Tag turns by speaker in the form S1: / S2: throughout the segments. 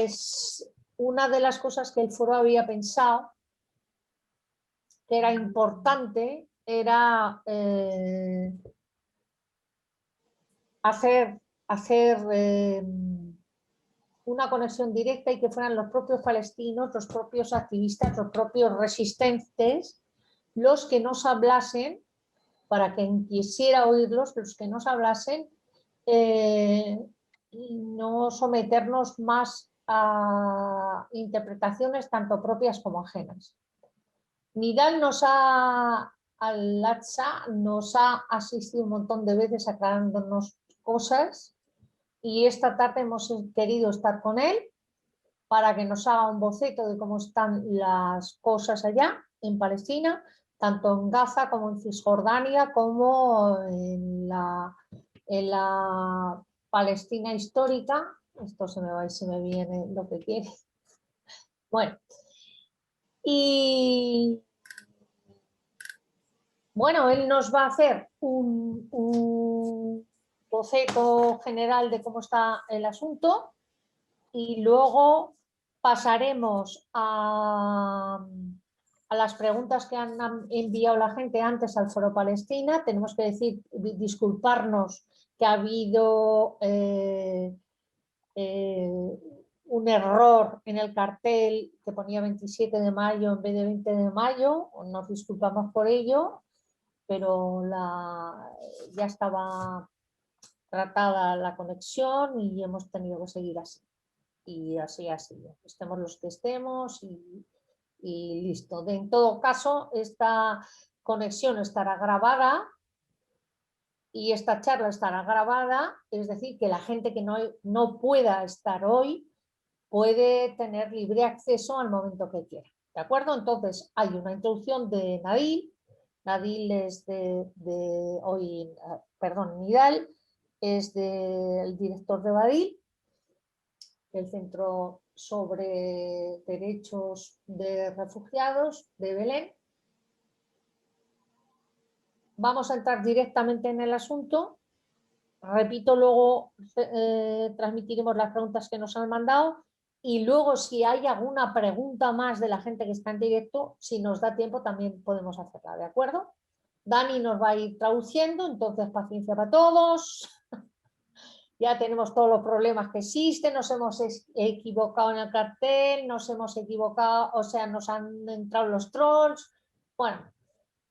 S1: pues una de las cosas que el foro había pensado que era importante era hacer una conexión directa y que fueran los propios palestinos, los propios activistas, los propios resistentes, los que nos hablasen, para quien quisiera oírlos, los que nos hablasen, y no someternos más a interpretaciones tanto propias como ajenas. Nidal Al-Aqsa nos ha asistido un montón de veces aclarándonos cosas y esta tarde hemos querido estar con él para que nos haga un boceto de cómo están las cosas allá en Palestina, tanto en Gaza como en Cisjordania, como en la Palestina histórica. Esto se me va y se me viene lo que quiere. Bueno, y bueno, él nos va a hacer un boceto general de cómo está el asunto y luego pasaremos a las preguntas que han enviado la gente antes al Foro Palestina. Tenemos que disculparnos que ha habido un error en el cartel que ponía 27 de mayo en vez de 20 de mayo. Nos disculpamos por ello, pero ya estaba tratada la conexión y hemos tenido que seguir así. Y así ha sido. Estemos los que estemos y listo. En todo caso, esta conexión estará grabada y esta charla estará grabada, es decir, que la gente que no pueda estar hoy puede tener libre acceso al momento que quiera. ¿De acuerdo? Entonces, hay una introducción de Nadil. Nadil es Nidal es el director de Badil, el Centro sobre Derechos de Refugiados de Belén. Vamos a entrar directamente en el asunto. Repito, luego transmitiremos las preguntas que nos han mandado y luego si hay alguna pregunta más de la gente que está en directo, si nos da tiempo también podemos hacerla, ¿de acuerdo? Dani nos va a ir traduciendo, entonces paciencia para todos. Ya tenemos todos los problemas que existen, nos hemos equivocado en el cartel, nos hemos equivocado, o sea, nos han entrado los trolls. Bueno,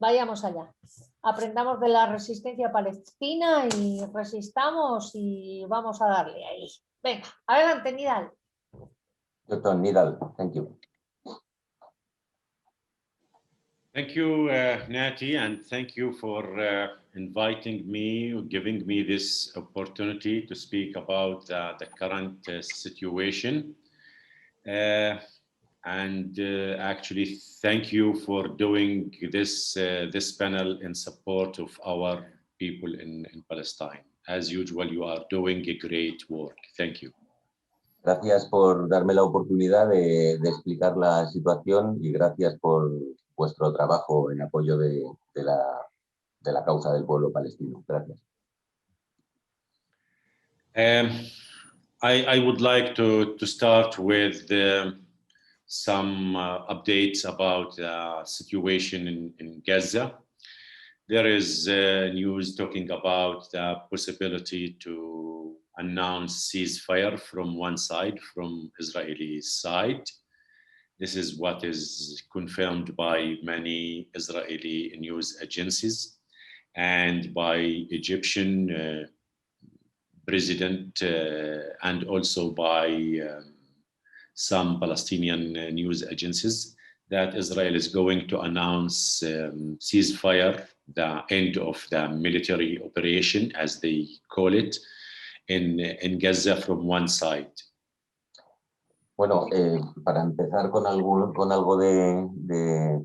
S1: vayamos allá. Aprendamos de la resistencia palestina y resistamos y vamos a darle ahí. Venga, adelante, Nidal.
S2: Dr. Nidal, thank you.
S3: Thank you, Nati, and thank you for inviting me, giving me this opportunity to speak about the current situation. Actually, thank you for doing this panel in support of our people in Palestine. As usual, you are doing a great work. Thank you.
S2: Gracias por darme la oportunidad de explicar la situación y gracias por vuestro trabajo en apoyo de la causa del pueblo palestino. Gracias.
S3: I would like to start with some updates about the situation in Gaza. There is news talking about the possibility to announce ceasefire from one side, from Israeli side. This is what is confirmed by many Israeli news agencies and by Egyptian president and also by some Palestinian news agencies that Israel is going to announce ceasefire, the end of the military operation, as they call it, in Gaza from one side.
S2: Bueno, para empezar con algo de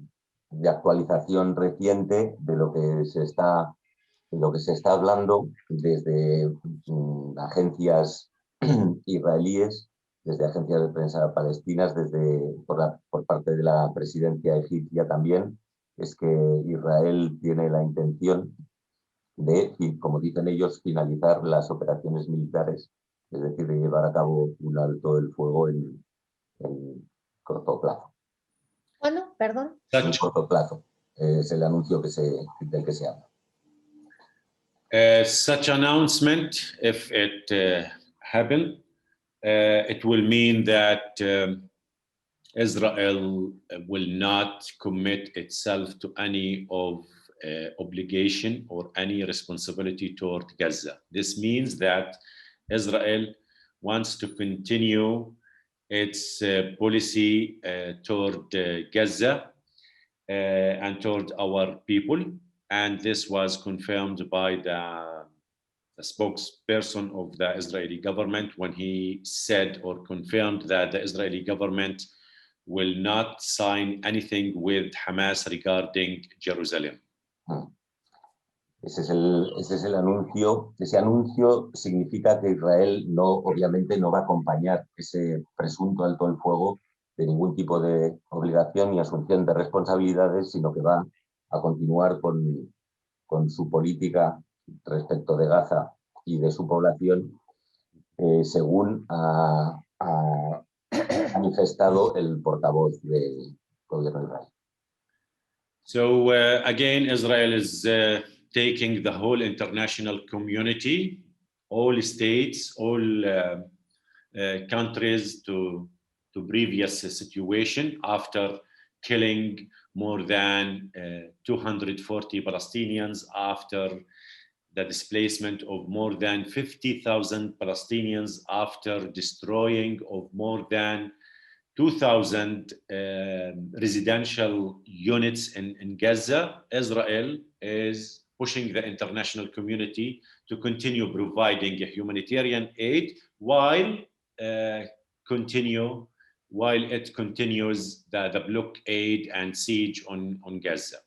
S2: actualización reciente de lo que se está hablando desde agencias israelíes, desde agencias de prensa palestinas, por parte de la presidencia egipcia también, es que Israel tiene la intención de, como dicen ellos, finalizar las operaciones militares es decir, de llevar a cabo un alto el fuego en corto plazo.
S1: Bueno, perdón.
S2: En corto plazo es el anuncio del que se habla.
S3: Such announcement, if it happened, it will mean that Israel will not commit itself to any of obligation or any responsibility toward Gaza. This means that Israel wants to continue its policy toward Gaza and toward our people. And this was confirmed by the spokesperson of the Israeli government when he said or confirmed that the Israeli government will not sign anything with Hamas regarding Jerusalem.
S2: Ese es el anuncio. Ese anuncio significa que Israel obviamente no va a acompañar ese presunto alto el fuego de ningún tipo de obligación ni asunción de responsabilidades, sino que va a continuar con su política respecto de Gaza y de su población, según ha manifestado el portavoz del gobierno de Israel.
S3: So again, Israel is taking the whole international community, all states, all countries to previous situation after killing more than 240 Palestinians, after the displacement of more than 50,000 Palestinians, after destroying of more than 2,000 residential units in Gaza. Israel is pushing the international community to continue providing humanitarian aid while it continues the blockade and siege on Gaza.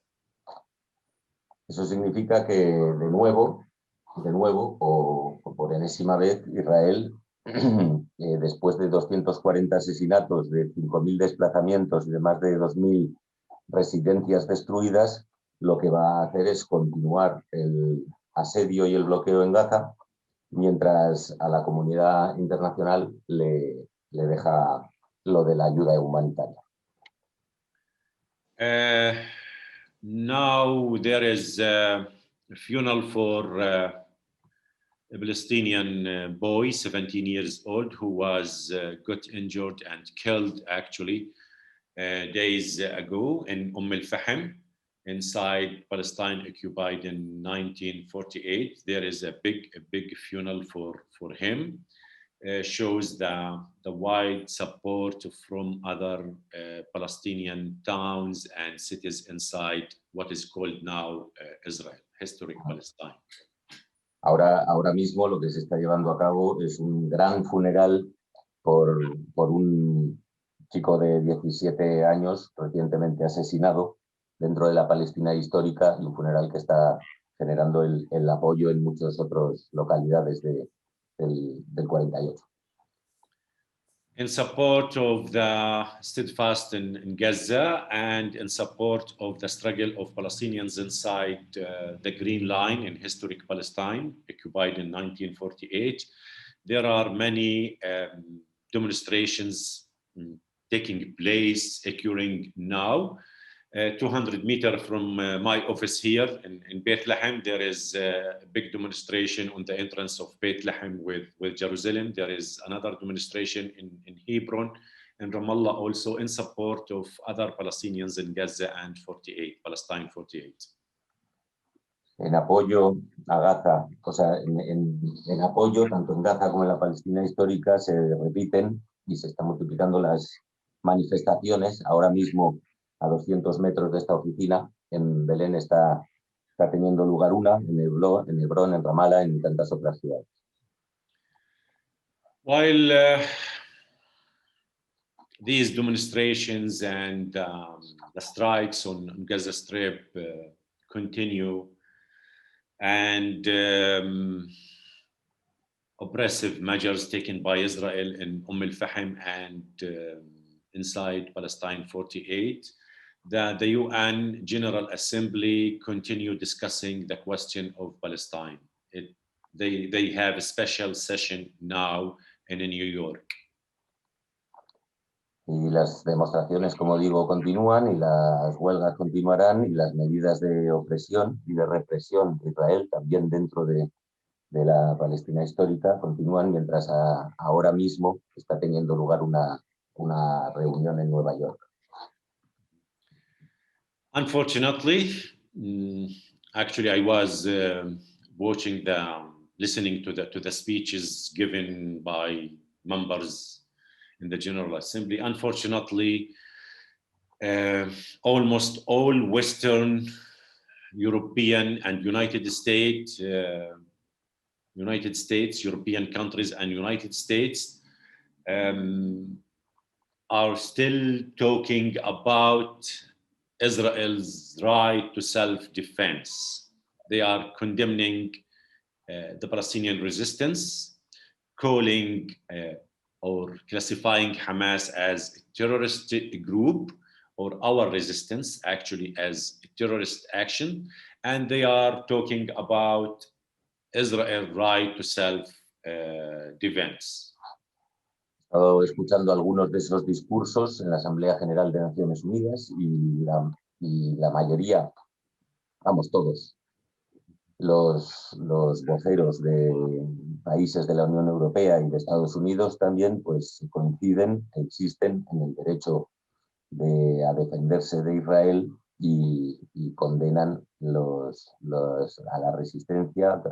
S2: Eso significa que de nuevo, o por enésima vez, Israel, después de 240 asesinatos, de 5.000 desplazamientos y de más de 2.000 residencias destruidas, lo que va a hacer es continuar el asedio y el bloqueo en Gaza, mientras a la comunidad internacional le deja lo de la ayuda humanitaria.
S3: Now there is a funeral for a Palestinian boy, 17 years old, who was got injured and killed actually days ago in Al-Fahim, inside Palestine occupied in 1948. There is a big funeral for him. Shows the wide support from other Palestinian towns and cities inside what is called now Israel, historic Palestine.
S2: Ahora mismo lo que se está llevando a cabo es un gran funeral por un chico de 17 años recientemente asesinado dentro de la Palestina histórica, y un funeral que está generando el apoyo en muchas otras localidades del 48.
S3: In support of the steadfast in Gaza and in support of the struggle of Palestinians inside the Green Line in historic Palestine, occupied in 1948, there are many demonstrations taking place, occurring now. 200 meters from my office here in Bethlehem, there is a big demonstration on the entrance of Bethlehem with Jerusalem. There is another demonstration in Hebron and Ramallah, also in support of other Palestinians in Gaza and Palestine 48.
S2: En apoyo a Gaza, o sea, en apoyo tanto en Gaza como en la Palestina histórica, se repiten y se están multiplicando las manifestaciones. Ahora mismo, a 200 metros de esta oficina, en Belén está teniendo lugar una, en Hebrón, en Ramallah, en tantas otras ciudades.
S3: While these demonstrations and the strikes on Gaza Strip continue, and oppressive measures taken by Israel in Al-Fahim and inside Palestine 48, the UN General Assembly continue discussing the question of Palestine. they have a special session now in New York.
S2: Y las demostraciones, como digo, continúan y las huelgas continuarán y las medidas de opresión y de represión de Israel también dentro de la Palestina histórica continúan mientras ahora mismo está teniendo lugar una reunión en Nueva York.
S3: Unfortunately, actually, I was listening to the speeches given by members in the General Assembly. Unfortunately, almost all Western European and United States, European countries and United States are still talking about Israel's right to self-defense. They are condemning the Palestinian resistance, calling or classifying Hamas as a terrorist group, or our resistance actually as a terrorist action, and they are talking about Israel's right to self-defense.
S2: He estado escuchando algunos de esos discursos en la Asamblea General de Naciones Unidas y la mayoría, vamos, todos los voceros de países de la Unión Europea y de Estados Unidos también pues coinciden, existen en el derecho a defenderse de Israel y condenan a la resistencia,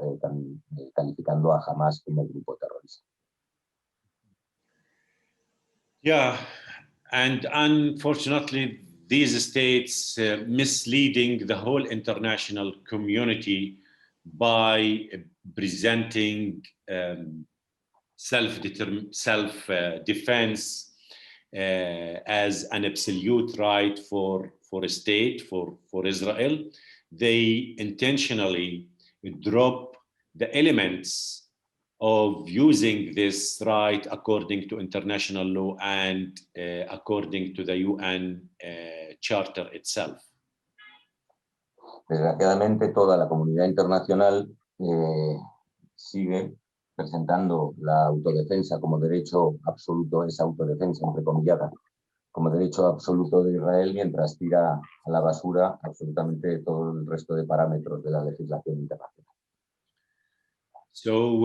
S2: calificando a Hamas como grupo terrorista.
S3: Yeah, and unfortunately, these states misleading the whole international community by presenting self-defense as an absolute right for a state, for Israel. They intentionally drop the elements of using this right according to international law and according to the UN Charter itself.
S2: Desgraciadamente, toda la comunidad internacional sigue presentando la autodefensa como derecho absoluto, esa autodefensa entrecomillada, como derecho absoluto de Israel, mientras tira a la basura absolutamente todo el resto de parámetros de la legislación internacional.
S3: So,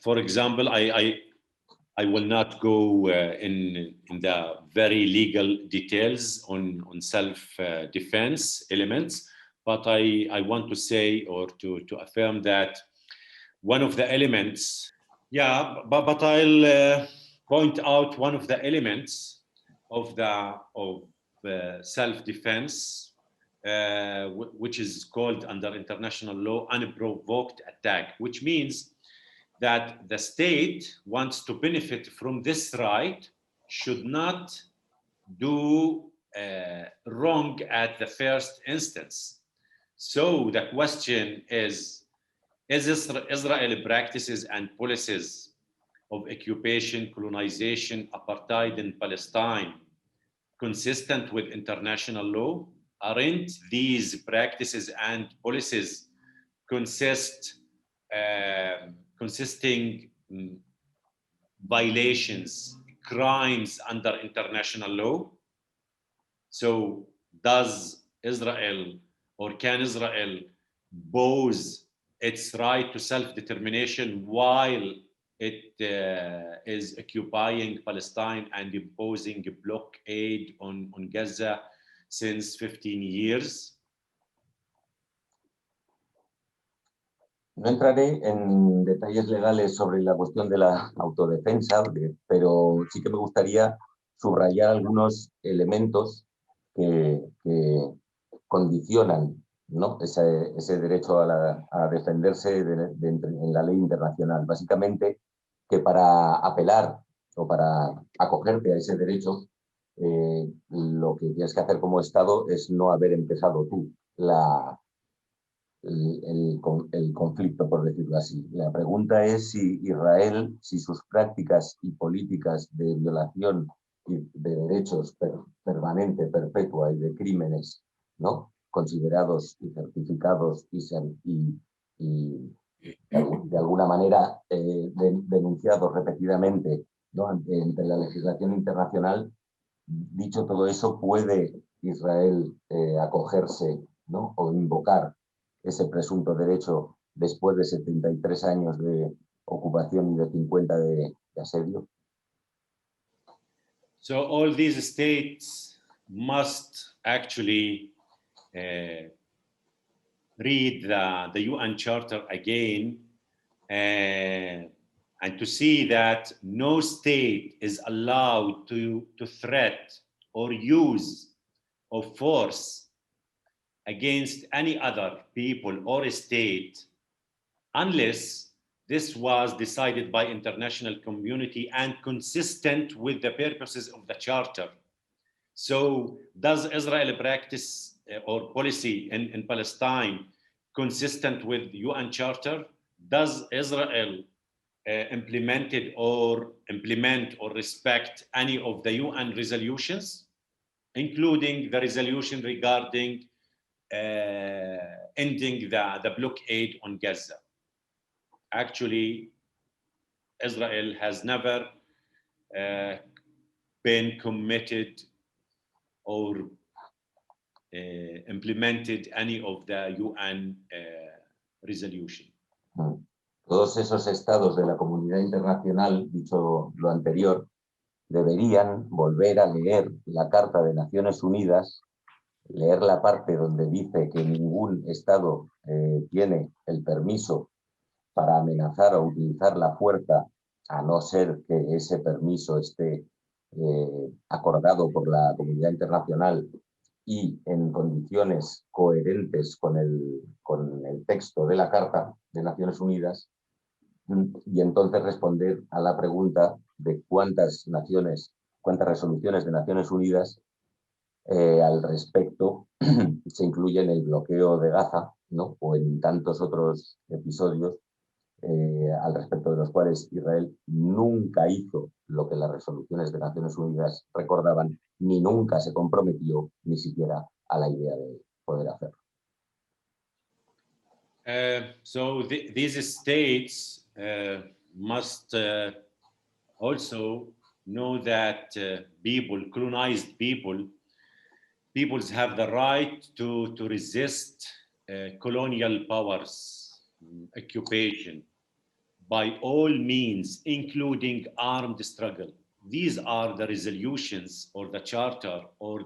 S3: for example, I will not go in the very legal details on self-defense elements, but I want to say or to affirm that one of the elements, but I'll point out one of the elements of self-defense, which is called under international law unprovoked attack, which means that the state wants to benefit from this right, should not do wrong at the first instance. So the question is Israeli practices and policies of occupation, colonization, apartheid in Palestine consistent with international law? Aren't these practices and policies consisting violations, crimes under international law? So does Israel or can Israel boast its right to self-determination while it is occupying Palestine and imposing a blockade on Gaza since 15 years?
S2: No entraré en detalles legales sobre la cuestión de la autodefensa, pero sí que me gustaría subrayar algunos elementos que condicionan, ¿no?, ese derecho a defenderse en la ley internacional. Básicamente, que para apelar o para acogerte a ese derecho, lo que tienes que hacer como Estado es no haber empezado tú el conflicto, por decirlo así. La pregunta es si Israel, si sus prácticas y políticas de violación de derechos permanente, perpetua y de crímenes, ¿no?, considerados y certificados y de alguna manera denunciados repetidamente, ¿no? ante la legislación internacional. Dicho todo eso, ¿puede Israel acogerse, ¿no? o invocar ese presunto derecho después de 73 años de ocupación y de 50 de asedio?
S3: So all these states must actually read the UN Charter again and to see that no state is allowed to threat or use of force against any other people or state unless this was decided by international community and consistent with the purposes of the charter. So does Israel practice or policy in Palestine consistent with UN Charter? Does Israel implement or respect any of the UN resolutions, including the resolution regarding ending the blockade on Gaza? Actually, Israel has never been committed or implemented any of the UN resolution.
S2: Todos esos estados de la comunidad internacional, dicho lo anterior, deberían volver a leer la Carta de Naciones Unidas, leer la parte donde dice que ningún estado tiene el permiso para amenazar o utilizar la fuerza, a no ser que ese permiso esté acordado por la comunidad internacional y en condiciones coherentes con el texto de la Carta de Naciones Unidas, y entonces responder a la pregunta de cuántas resoluciones de Naciones Unidas al respecto se incluyen en el bloqueo de Gaza, ¿no? o en tantos otros episodios al respecto de los cuales Israel nunca hizo lo que las resoluciones de Naciones Unidas recordaban, ni nunca se comprometió ni siquiera a la idea de poder hacerlo.
S3: So these states must also know that colonized peoples have the right to resist colonial powers occupation by all means, including armed struggle. These are the resolutions or the charter or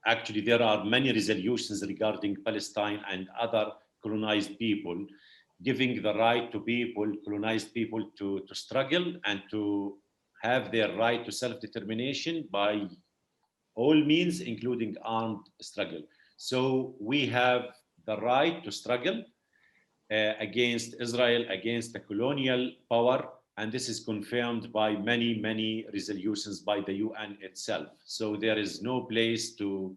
S3: actually there are many resolutions regarding Palestine and other colonized people, giving the right to colonized people to struggle and to have their right to self-determination by all means, including armed struggle. So we have the right to struggle against Israel, against the colonial power, and this is confirmed by many, many resolutions by the UN itself. So there is no place to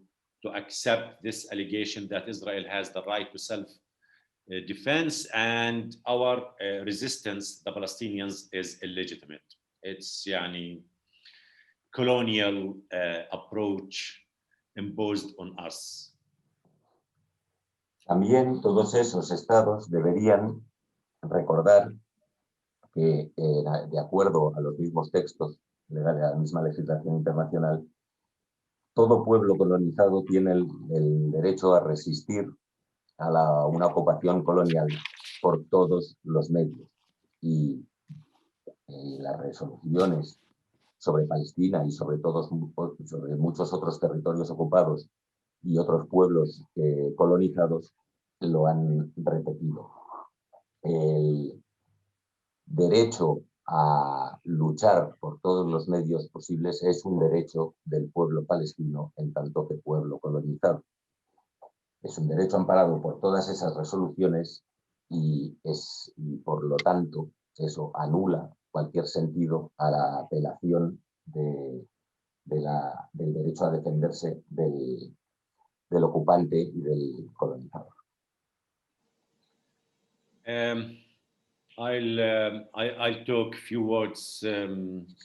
S3: accept this allegation that Israel has the right to self-defense and our resistance, the Palestinians, is illegitimate. It's colonial approach imposed on us.
S2: También todos esos estados deberían recordar que, de acuerdo a los mismos textos legales, a la misma legislación internacional, todo pueblo colonizado tiene el derecho a resistir a una ocupación colonial por todos los medios. Y las resoluciones sobre Palestina y sobre muchos otros territorios ocupados y otros pueblos colonizados lo han repetido. El derecho a luchar por todos los medios posibles es un derecho del pueblo palestino en tanto que pueblo colonizado. Es un derecho amparado por todas esas resoluciones y por lo tanto eso anula cualquier sentido a la apelación del derecho a defenderse del ocupante y del colonizador.
S3: I'll talk a few words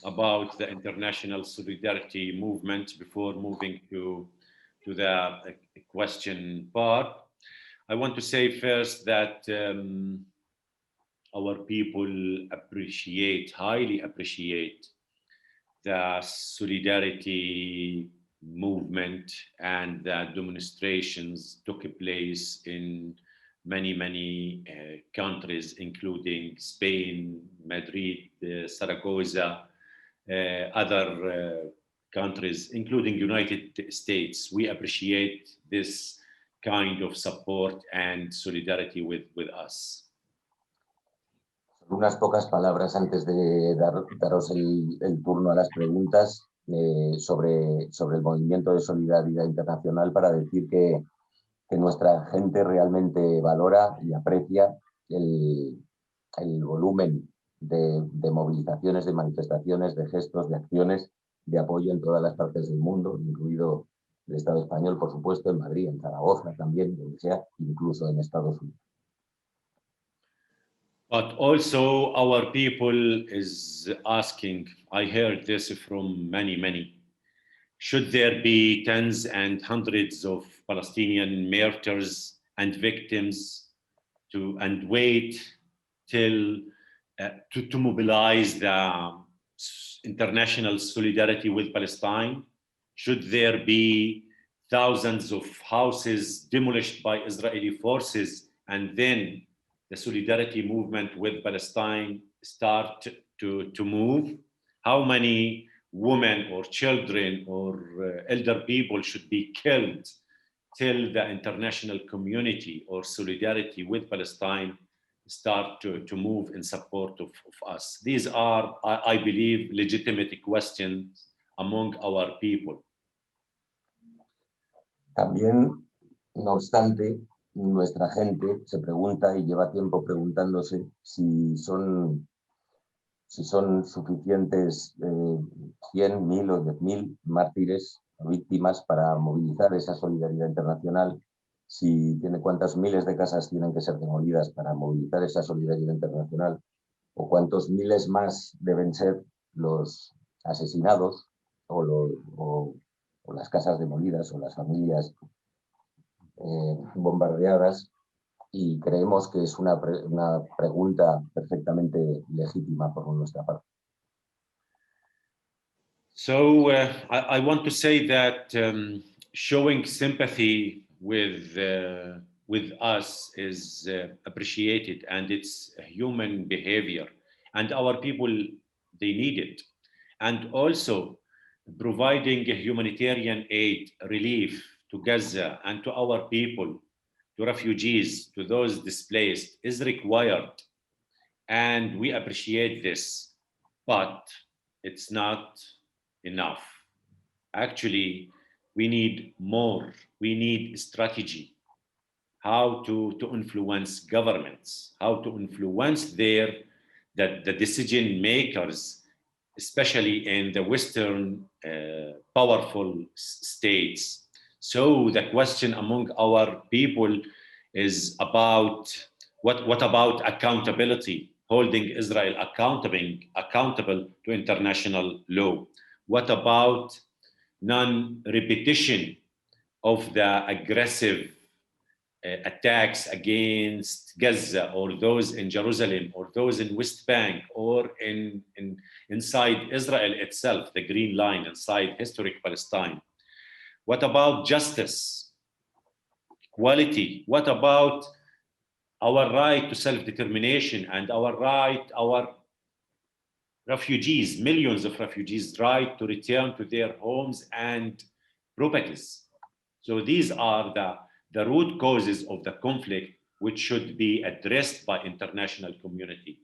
S3: about the international solidarity movement before moving to the question part. I want to say first that our people highly appreciate the solidarity movement and the demonstrations took place in many countries, including Spain, Madrid, Zaragoza, other countries, including United States. We appreciate this kind of support and solidarity with us.
S2: Unas pocas palabras antes de daros el turno a las preguntas sobre el movimiento de solidaridad internacional, para decir que nuestra gente realmente valora y aprecia el volumen de movilizaciones, de manifestaciones, de gestos, de acciones de apoyo en todas las partes del mundo, incluido el Estado español, por supuesto, en Madrid, en Zaragoza también, donde sea, incluso en Estados Unidos.
S3: But also our people is asking, I heard this from many, should there be tens and hundreds of Palestinian martyrs and victims and wait till to mobilize the international solidarity with Palestine? Should there be thousands of houses demolished by Israeli forces and then the solidarity movement with Palestine start to move? How many women or children or elder people should be killed till the international community or solidarity with Palestine start to move in support of us? These are, I believe, legitimate questions among our people.
S2: También, no obstante, nuestra gente se pregunta y lleva tiempo preguntándose si son suficientes 100, 1000 o 10.000 mártires o víctimas para movilizar esa solidaridad internacional, cuántas miles de casas tienen que ser demolidas para movilizar esa solidaridad internacional, o cuántos miles más deben ser los asesinados o las casas demolidas o las familias bombardeadas, y creemos que es una pregunta perfectamente legítima por nuestra parte.
S3: So I want to say that showing sympathy with us is appreciated, and it's human behavior, and our people, they need it. And also providing humanitarian aid, relief to Gaza and to our people, to refugees, to those displaced, is required. And we appreciate this, but it's not enough. Actually, we need more. We need strategy. How to influence governments, how to influence the decision makers, especially in the Western powerful states. So the question among our people is about what about accountability, holding Israel accountable to international law? What about non-repetition of the aggressive attacks against Gaza, or those in Jerusalem, or those in West Bank, or inside Israel itself, the Green Line inside historic Palestine? What about justice, equality? What about our right to self-determination and our refugees, millions of refugees, right to return to their homes and properties? So these are the root causes of the conflict, which should be addressed by international community.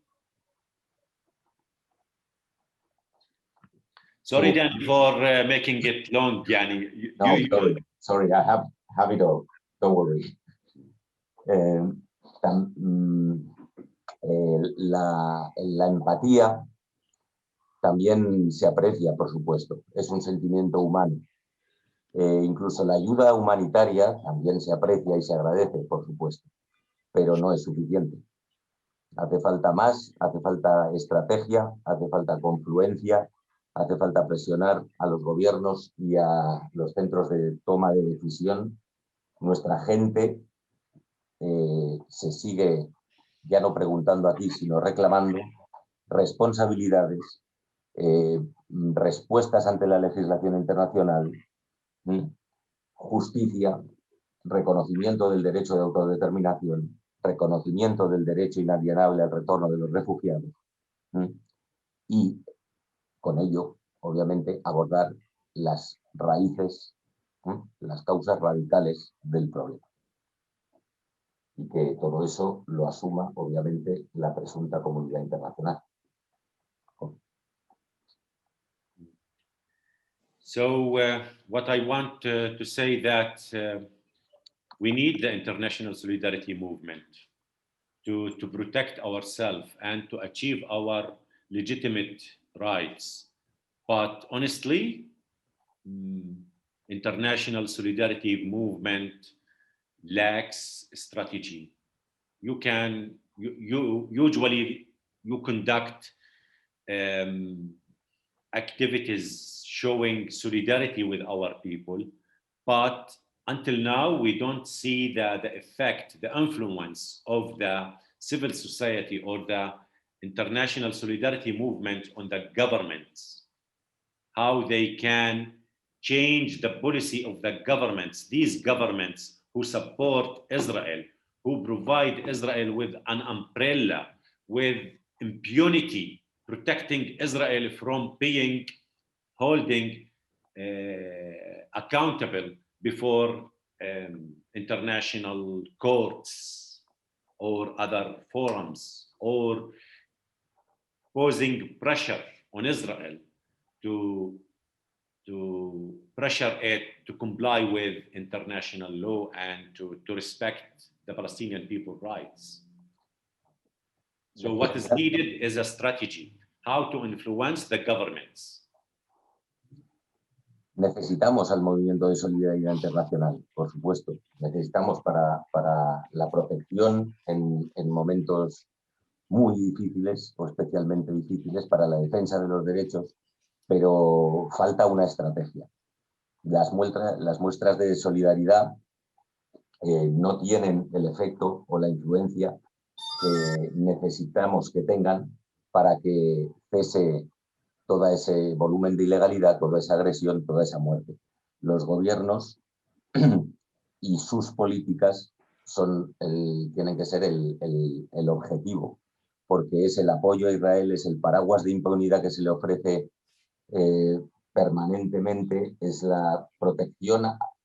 S3: Sorry, Dan, for making it long, Yani.
S2: No, sorry, I have it all. Don't worry. La empatía también se aprecia, por supuesto. Es un sentimiento humano. Incluso la ayuda humanitaria también se aprecia y se agradece, por supuesto, pero no es suficiente. Hace falta más, hace falta estrategia, hace falta confluencia, hace falta presionar a los gobiernos y a los centros de toma de decisión. Nuestra gente se sigue ya no preguntando aquí, sino reclamando responsabilidades, respuestas ante la legislación internacional, justicia, reconocimiento del derecho de autodeterminación, reconocimiento del derecho inalienable al retorno de los refugiados y con ello, obviamente, abordar las raíces, las causas radicales del problema. Y que todo eso lo asuma, obviamente, la presunta comunidad internacional.
S3: So what I want to say that we need the international solidarity movement to protect ourselves and to achieve our legitimate rights. But honestly, international solidarity movement lacks strategy. You usually conduct activities showing solidarity with our people, but until now we don't see the effect, the influence of the civil society or the international solidarity movement on the governments, how they can change the policy of the governments, these governments who support Israel, who provide Israel with an umbrella, with impunity, protecting Israel from being holding accountable before international courts or other forums, or posing pressure on Israel to pressure it to comply with international law and to respect the Palestinian people's rights. So what is needed is a strategy, how to influence the governments.
S2: Necesitamos al movimiento de solidaridad internacional, por supuesto. Necesitamos para la protección en momentos muy difíciles o especialmente difíciles, para la defensa de los derechos, pero falta una estrategia. Las muestras de solidaridad no tienen el efecto o la influencia que necesitamos que tengan para que cese todo ese volumen de ilegalidad, toda esa agresión, toda esa muerte. Los gobiernos y sus políticas tienen que ser el objetivo, porque es el apoyo a Israel, es el paraguas de impunidad que se le ofrece permanentemente, es la protección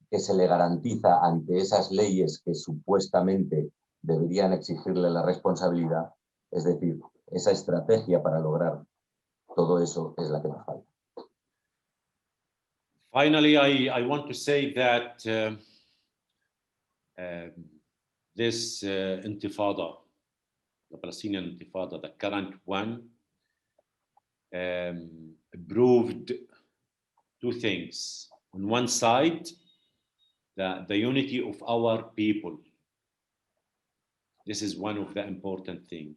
S2: que se le garantiza ante esas leyes que supuestamente deberían exigirle la responsabilidad. Es decir, esa estrategia para lograr todo eso es la que nos falta.
S3: Finally, I want to say that this intifada, the Palestinian intifada, the current one, proved two things. On one side, the unity of our people. This is one of the important things.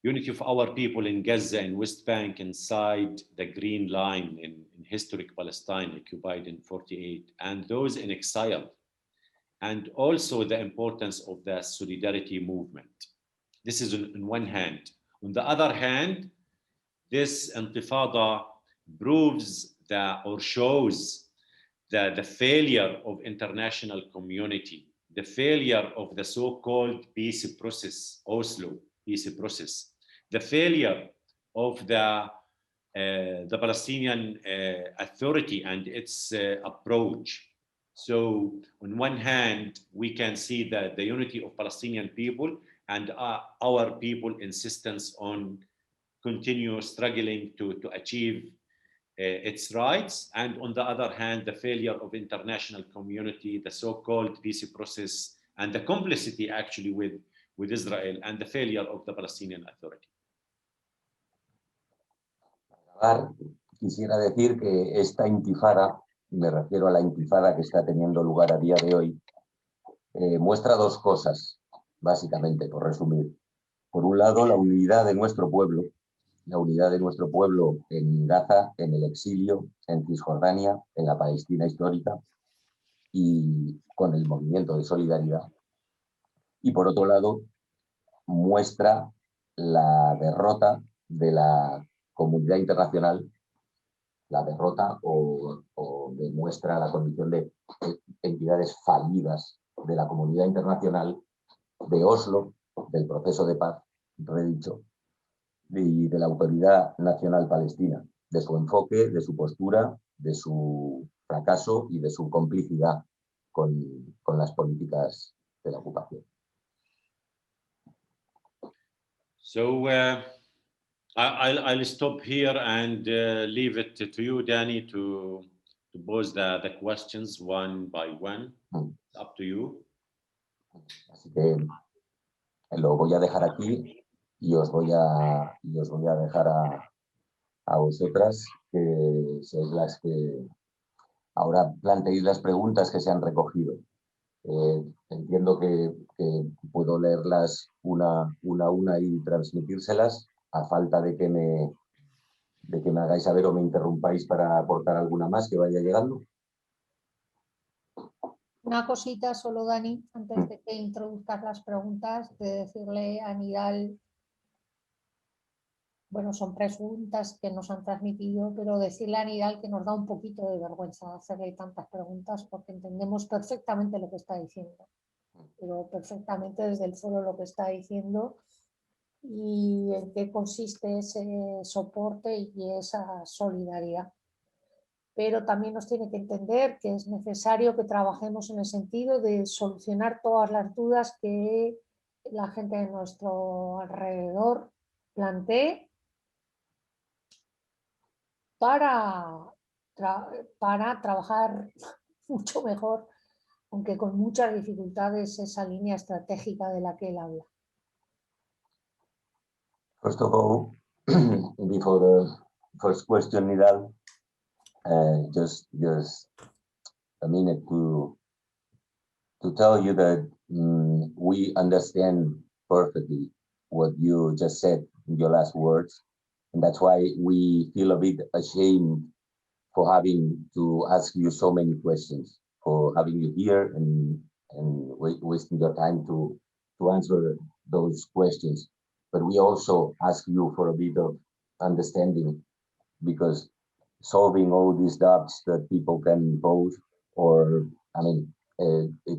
S3: Unity of our people in Gaza and West Bank inside the Green Line in historic Palestine occupied in 48, and those in exile. And also the importance of the solidarity movement. This is on one hand. On the other hand, this intifada proves or shows the failure of international community, the failure of the so-called peace process, Oslo peace process, the failure of the Palestinian Authority and its approach. So on one hand, we can see that the unity of Palestinian people and our people insistence on continue struggling to achieve its rights, and on the other hand, the failure of international community, the so-called peace process, and the complicity actually with Israel, and the failure of the Palestinian Authority.
S2: Quisiera decir que esta intifada, me refiero a la intifada que está teniendo lugar a día de hoy, muestra dos cosas, básicamente, por resumir. Por un lado, la unidad de nuestro pueblo en Gaza, en el exilio, en Cisjordania, en la Palestina histórica, y con el movimiento de solidaridad. y por otro lado muestra la derrota de la comunidad internacional, la derrota o demuestra la condición de entidades fallidas de la comunidad internacional, de Oslo, del proceso de paz, redicho, y de la Autoridad Nacional Palestina, de su enfoque, de su postura, de su fracaso y de su complicidad con las políticas de la ocupación.
S3: So I'll stop here and leave it to you, Danny, to pose the questions one by one. It's up to you.
S2: Así que lo voy a dejar aquí y os voy a dejar a vosotras, que sois las que ahora planteéis las preguntas que se han recogido. Entiendo que puedo leerlas una a una y transmitírselas, a falta de que me hagáis saber o me interrumpáis para aportar alguna más que vaya llegando.
S1: Una cosita solo, Dani, antes de que introduzcas las preguntas, de decirle a Nidal, bueno, son preguntas que nos han transmitido, pero decirle a Nidal que nos da un poquito de vergüenza hacerle tantas preguntas porque entendemos perfectamente lo que está diciendo, pero perfectamente desde el foro lo que está diciendo y en qué consiste ese soporte y esa solidaridad. Pero también nos tiene que entender que es necesario que trabajemos en el sentido de solucionar todas las dudas que la gente de nuestro alrededor plantee para trabajar mucho mejor, aunque con muchas dificultades, esa línea estratégica de la que él habla.
S2: First of all, before the first question, Nidal, just a minute to tell you that we understand perfectly what you just said in your last words, and that's why we feel a bit ashamed for having to ask you so many questions, for having you here and wasting your time to answer those questions. But we also ask you for a bit of understanding, because solving all these doubts that people can pose, or I mean,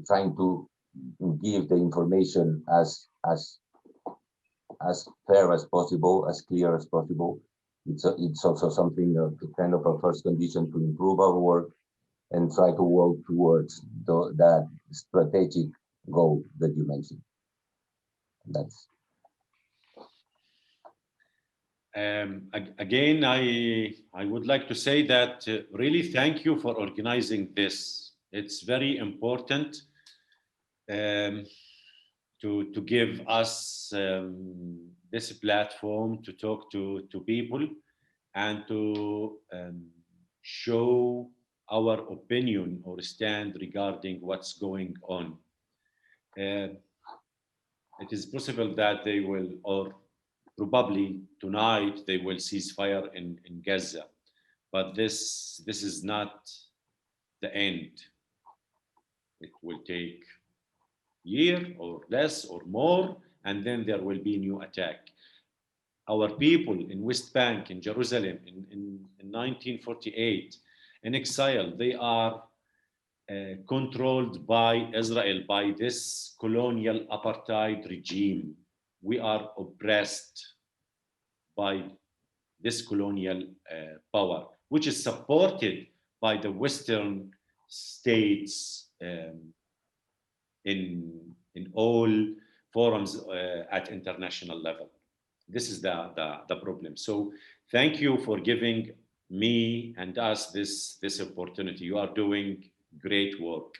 S2: trying to give the information as fair as possible, as clear as possible. It's also something kind of a first condition to improve our work and try to work towards that strategic goal that you mentioned. That's.
S3: Again, I would like to say that really thank you for organizing this. It's very important to give us this platform to talk to people and to show our opinion or stand regarding what's going on. It is possible that they will, or probably tonight, they will cease fire in Gaza, but this is not the end. It will take a year or less or more, and then there will be new attack. Our people in West Bank, in Jerusalem, in 1948, in exile, they are controlled by Israel, by this colonial apartheid regime. We are oppressed by this colonial power, which is supported by the Western states in all forums at international level. This is the problem. So thank you for giving me and us this opportunity. You are doing great work.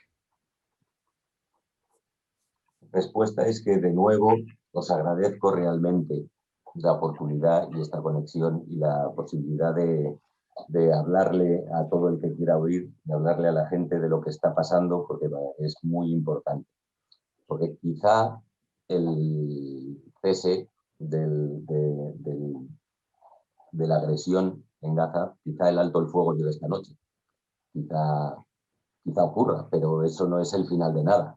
S2: Respuesta es que de nuevo os agradezco realmente la oportunidad y esta conexión y la posibilidad de hablarle a todo el que quiera oír, de hablarle a la gente de lo que está pasando, porque es muy importante. Porque quizá el cese de la agresión en Gaza, quizá el alto el fuego de esta noche, quizá ocurra, pero eso no es el final de nada.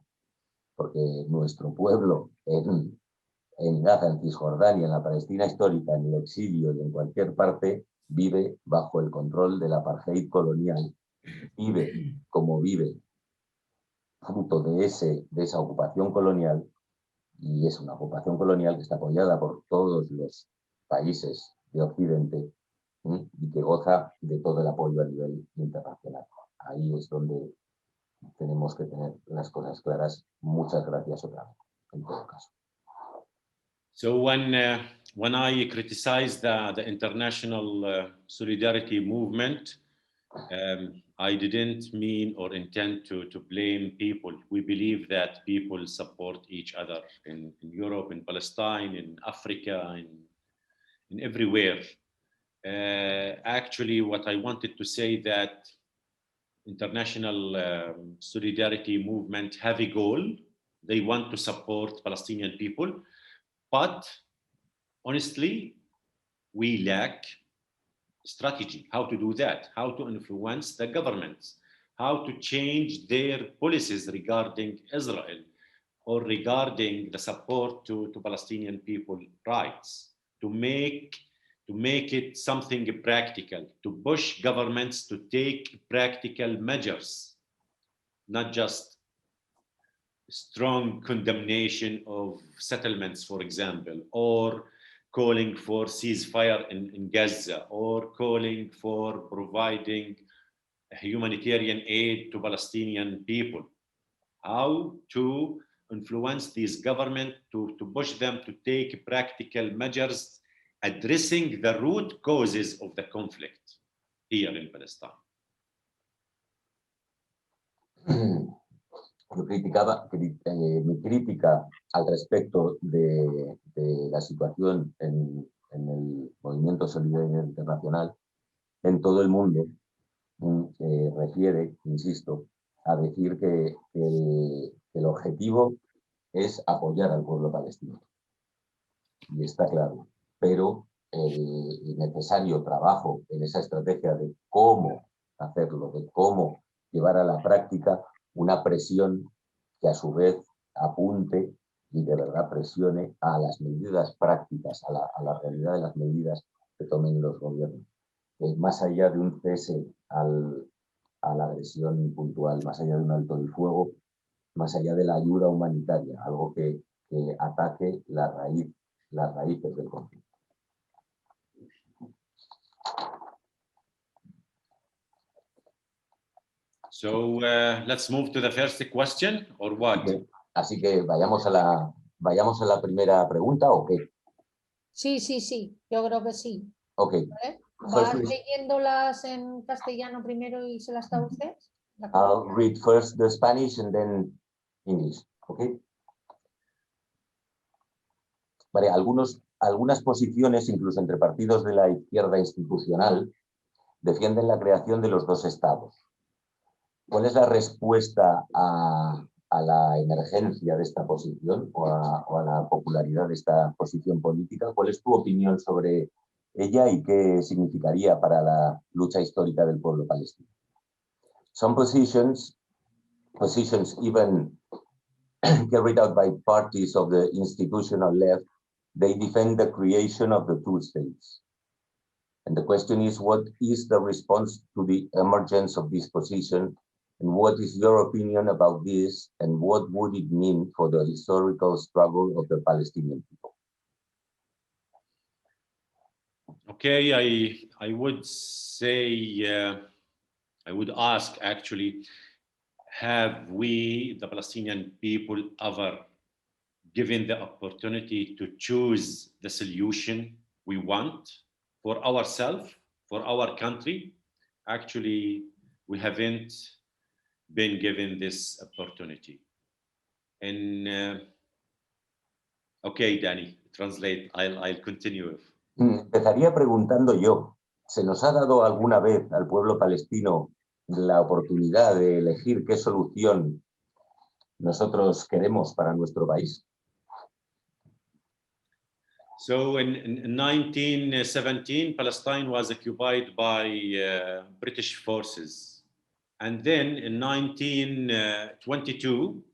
S2: porque nuestro pueblo en Gaza, en Cisjordania, en la Palestina histórica, en el exilio y en cualquier parte, vive bajo el control del apartheid colonial, vive como vive, fruto de esa ocupación colonial, y es una ocupación colonial que está apoyada por todos los países de Occidente, y que goza de todo el apoyo a nivel internacional. Ahí es donde tenemos que tener las cosas claras. Muchas gracias otra vez, en todo caso.
S3: So when I criticize the international solidarity movement, I didn't mean or intend to blame people. We believe that people support each other in Europe, in Palestine, in Africa, in everywhere. Actually, what I wanted to say that international solidarity movement have a goal. They want to support Palestinian people, but honestly, we lack strategy, how to do that, how to influence the governments, how to change their policies regarding Israel or regarding the support to Palestinian people rights, to make it something practical, to push governments to take practical measures, not just strong condemnation of settlements, for example, or calling for ceasefire in Gaza, or calling for providing humanitarian aid to Palestinian people. How to influence these governments to push them to take practical measures addressing the root causes of the conflict here in Palestine.
S2: Yo mi crítica al respecto de la situación en el movimiento solidario internacional en todo el mundo refiere, insisto, a decir que el objetivo es apoyar al pueblo palestino. Y está claro. Pero el necesario trabajo en esa estrategia de cómo hacerlo, de cómo llevar a la práctica una presión que a su vez apunte y de verdad presione a las medidas prácticas, a la realidad de las medidas que tomen los gobiernos. Más allá de un cese a la agresión puntual, más allá de un alto el fuego, más allá de la ayuda humanitaria, algo que ataque las raíces del conflicto.
S3: So let's move to the first question, or what?
S2: Así que vayamos a la primera pregunta, ¿o qué?
S1: Sí, yo creo que sí.
S2: Ok.
S1: ¿Vale? ¿Vas leyéndolas en castellano primero y se las traduces?
S2: I'll read first the Spanish and then English, okay? Vale, algunas posiciones, incluso entre partidos de la izquierda institucional, defienden la creación de los dos estados. ¿Cuál es la respuesta a la emergencia de esta posición o a la popularidad de esta posición política? ¿Cuál es tu opinión sobre ella y qué significaría para la lucha histórica del pueblo palestino? Some positions even carried out by parties of the institutional left, they defend the creation of the two states. And the question is, what is the response to the emergence of this position? And what is your opinion about this? And what would it mean for the historical struggle of the Palestinian people?
S3: Okay, I would say, I would ask actually, have we, the Palestinian people, ever given the opportunity to choose the solution we want for ourselves, for our country? Actually, we haven't been given this opportunity. And okay, Danny, translate. I'll continue.
S2: Empezaría preguntando yo, ¿se nos ha dado alguna vez al pueblo palestino la oportunidad de elegir qué solución nosotros queremos para nuestro país?
S3: So in 1917, Palestine was occupied by British forces. And then in 1922,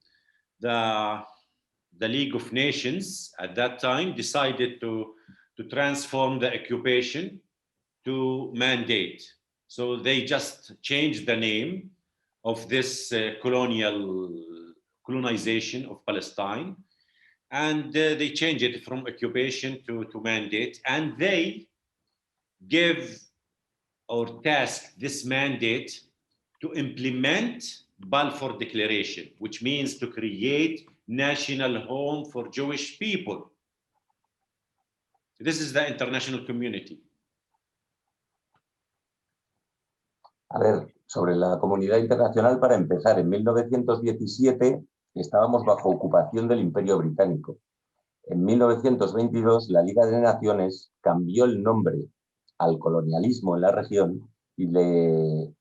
S3: the League of Nations at that time decided to transform the occupation to mandate. So they just changed the name of this colonization of Palestine, and they changed it from occupation to mandate, and they give or task this mandate to implement Balfour Declaration, which means to create national home for Jewish people. This is the international community.
S2: A ver, sobre la comunidad internacional, para empezar, en 1917 estábamos bajo ocupación del Imperio Británico. En 1922, la Liga de Naciones cambió el nombre al colonialismo en la región y de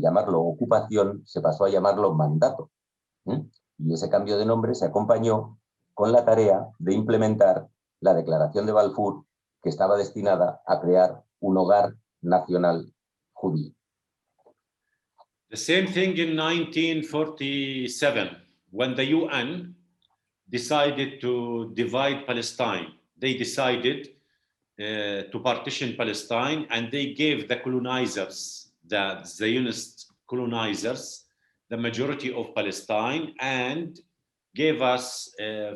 S2: llamarlo ocupación se pasó a llamarlo mandato. Y ese cambio de nombre se acompañó con la tarea de implementar la Declaración de Balfour, que estaba destinada a crear un hogar nacional judío.
S3: The same thing in 1947, when the UN decided to divide Palestine. They decided to partition Palestine, and they gave the colonizers, the Zionist colonizers, the majority of Palestine, and gave us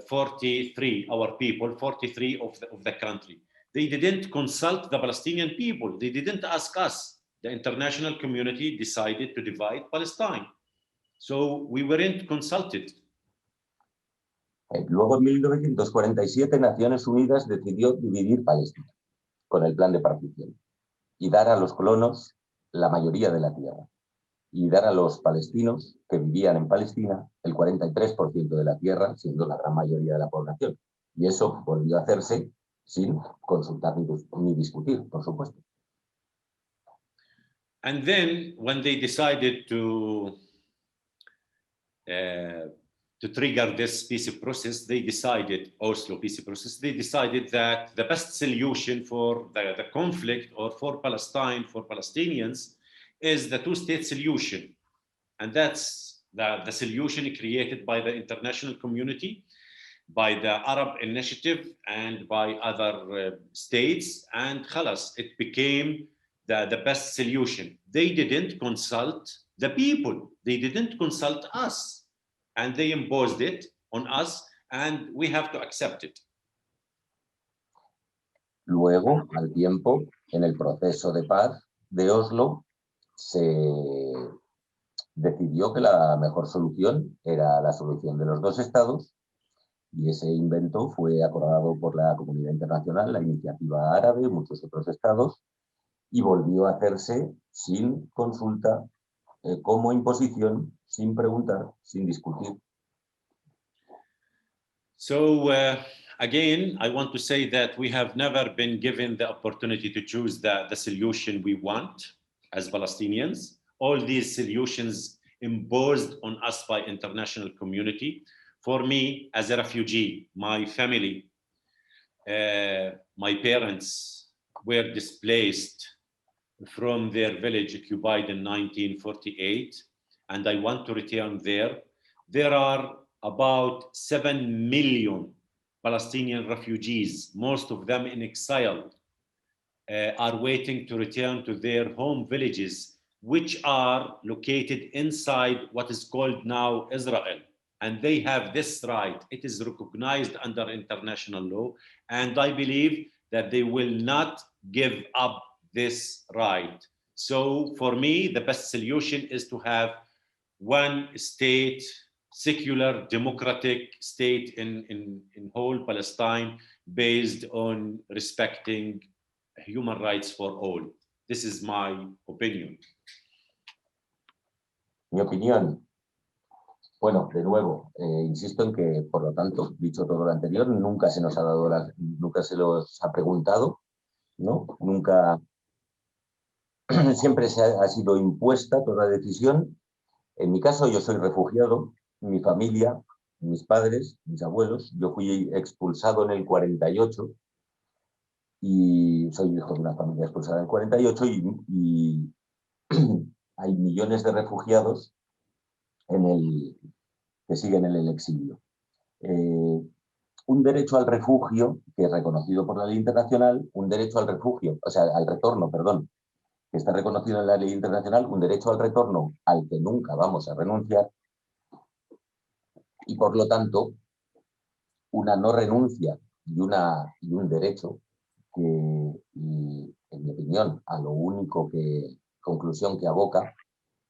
S3: 43, our people, 43 of the country. They didn't consult the Palestinian people. They didn't ask us. The international community decided to divide Palestine. So we weren't consulted.
S2: Luego, en 1947, Naciones Unidas decidió dividir Palestina con el plan de partición y dar a los colonos la mayoría de la tierra y dar a los palestinos que vivían en Palestina el 43% de la tierra, siendo la gran mayoría de la población. Y eso volvió a hacerse sin consultar ni discutir, por supuesto.
S3: And then, when they decided to trigger this peace process, they decided, Oslo peace process, they decided that the best solution for the conflict or for Palestine, for Palestinians, is the two-state solution. And that's the solution created by the international community, by the Arab Initiative, and by other states, and khalas, it became the best solution. They didn't consult the people. They didn't consult us. And they imposed it on us, and we have to accept it.
S2: Luego, al tiempo, en el proceso de paz de Oslo, se decidió que la mejor solución era la solución de los dos estados, y ese invento fue acordado por la comunidad internacional, la iniciativa árabe y muchos otros estados, y volvió a hacerse sin consulta, como imposición, sin preguntar, sin discutir.
S3: So again, I want to say that we have never been given the opportunity to choose the solution we want as Palestinians. All these solutions imposed on us by international community. For me, as a refugee, my family, my parents were displaced from their village occupied in 1948, and I want to return there. There are about 7 million Palestinian refugees, most of them in exile, are waiting to return to their home villages, which are located inside what is called now Israel. And they have this right. It is recognized under international law. And I believe that they will not give up this right. So for me, the best solution is to have one state, secular, democratic state in whole Palestine, based on respecting human rights for all. This is my opinion.
S2: Mi opinión. Bueno, de nuevo, insisto en que, por lo tanto, dicho todo lo anterior, nunca se nos ha dado, nunca se los ha preguntado, ¿no? Nunca, siempre ha sido impuesta toda decisión. En mi caso, yo soy refugiado, mi familia, mis padres, mis abuelos, yo fui expulsado en el 48 y soy hijo de una familia expulsada en el 48 y hay millones de refugiados que siguen en el exilio. Un derecho al refugio, que es reconocido por la ley internacional, un derecho al refugio, o sea, al retorno, perdón, que está reconocido en la ley internacional, un derecho al retorno al que nunca vamos a renunciar y, por lo tanto, una no renuncia y un derecho que, y, en mi opinión, a lo único conclusión que aboca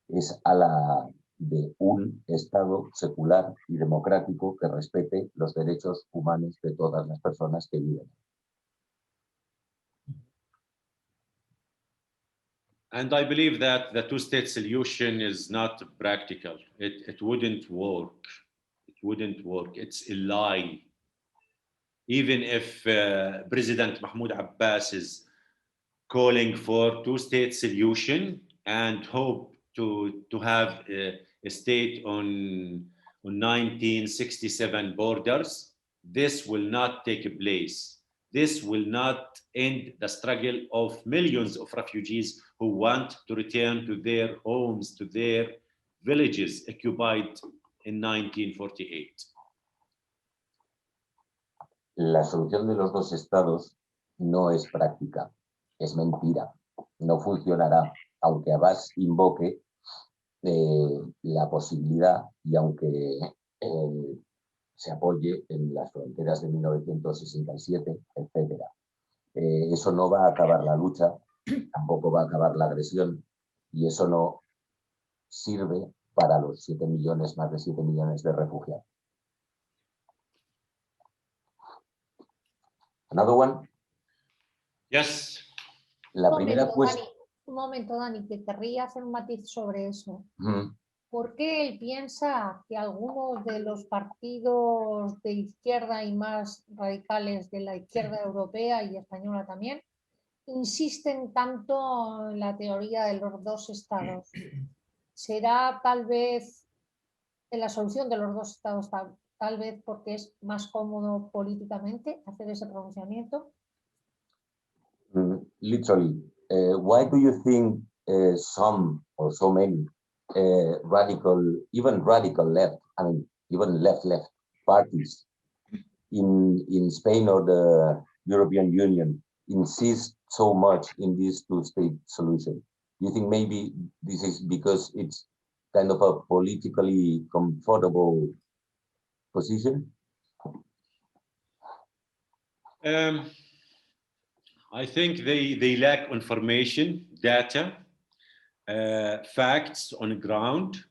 S2: es a la de un Estado secular y democrático que respete los derechos humanos de todas las personas que viven.
S3: And I believe that the two-state solution is not practical. It wouldn't work. It wouldn't work. It's a lie. Even if President Mahmoud Abbas is calling for two-state solution and hope to have a state on 1967 borders, this will not take place. This will not end the struggle of millions of refugees who want to return to their homes, to their villages occupied in 1948.
S2: La solución de los dos estados no es práctica, es mentira, no funcionará, aunque Abbas invoque la posibilidad y aunque se apoye en las fronteras de 1967, etc. Eso no va a acabar la lucha, tampoco va a acabar la agresión y eso no sirve para los 7 millones, más de 7 millones de refugiados. Another one?
S3: Yes.
S2: La primera cuestión.
S1: Un momento, Dani, que querría hacer un matiz sobre eso. ¿Por qué él piensa que algunos de los partidos de izquierda y más radicales de la izquierda europea y española también insisten tanto en la teoría de los dos estados? ¿Será tal vez en la solución de los dos estados, tal vez porque es más cómodo políticamente hacer ese pronunciamiento?
S2: Literally, why do you think some or so many radical, even radical left, I mean, even left parties in Spain or the European Union insist so much in this two-state solution? Do you think maybe this is because it's kind of a politically comfortable position?
S3: I think they lack information, data, facts on the ground.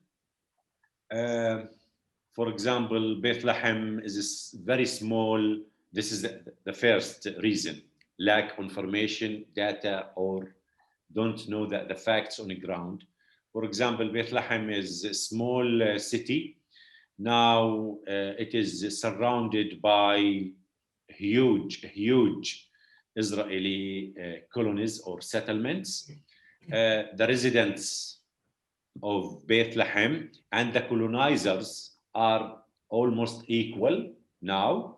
S3: For example, Bethlehem is very small. This is the first reason. Lack information, data, or don't know the facts on the ground. For example, Bethlehem is a small city. Now it is surrounded by huge Israeli colonies or settlements. The residents of Bethlehem and the colonizers are almost equal now.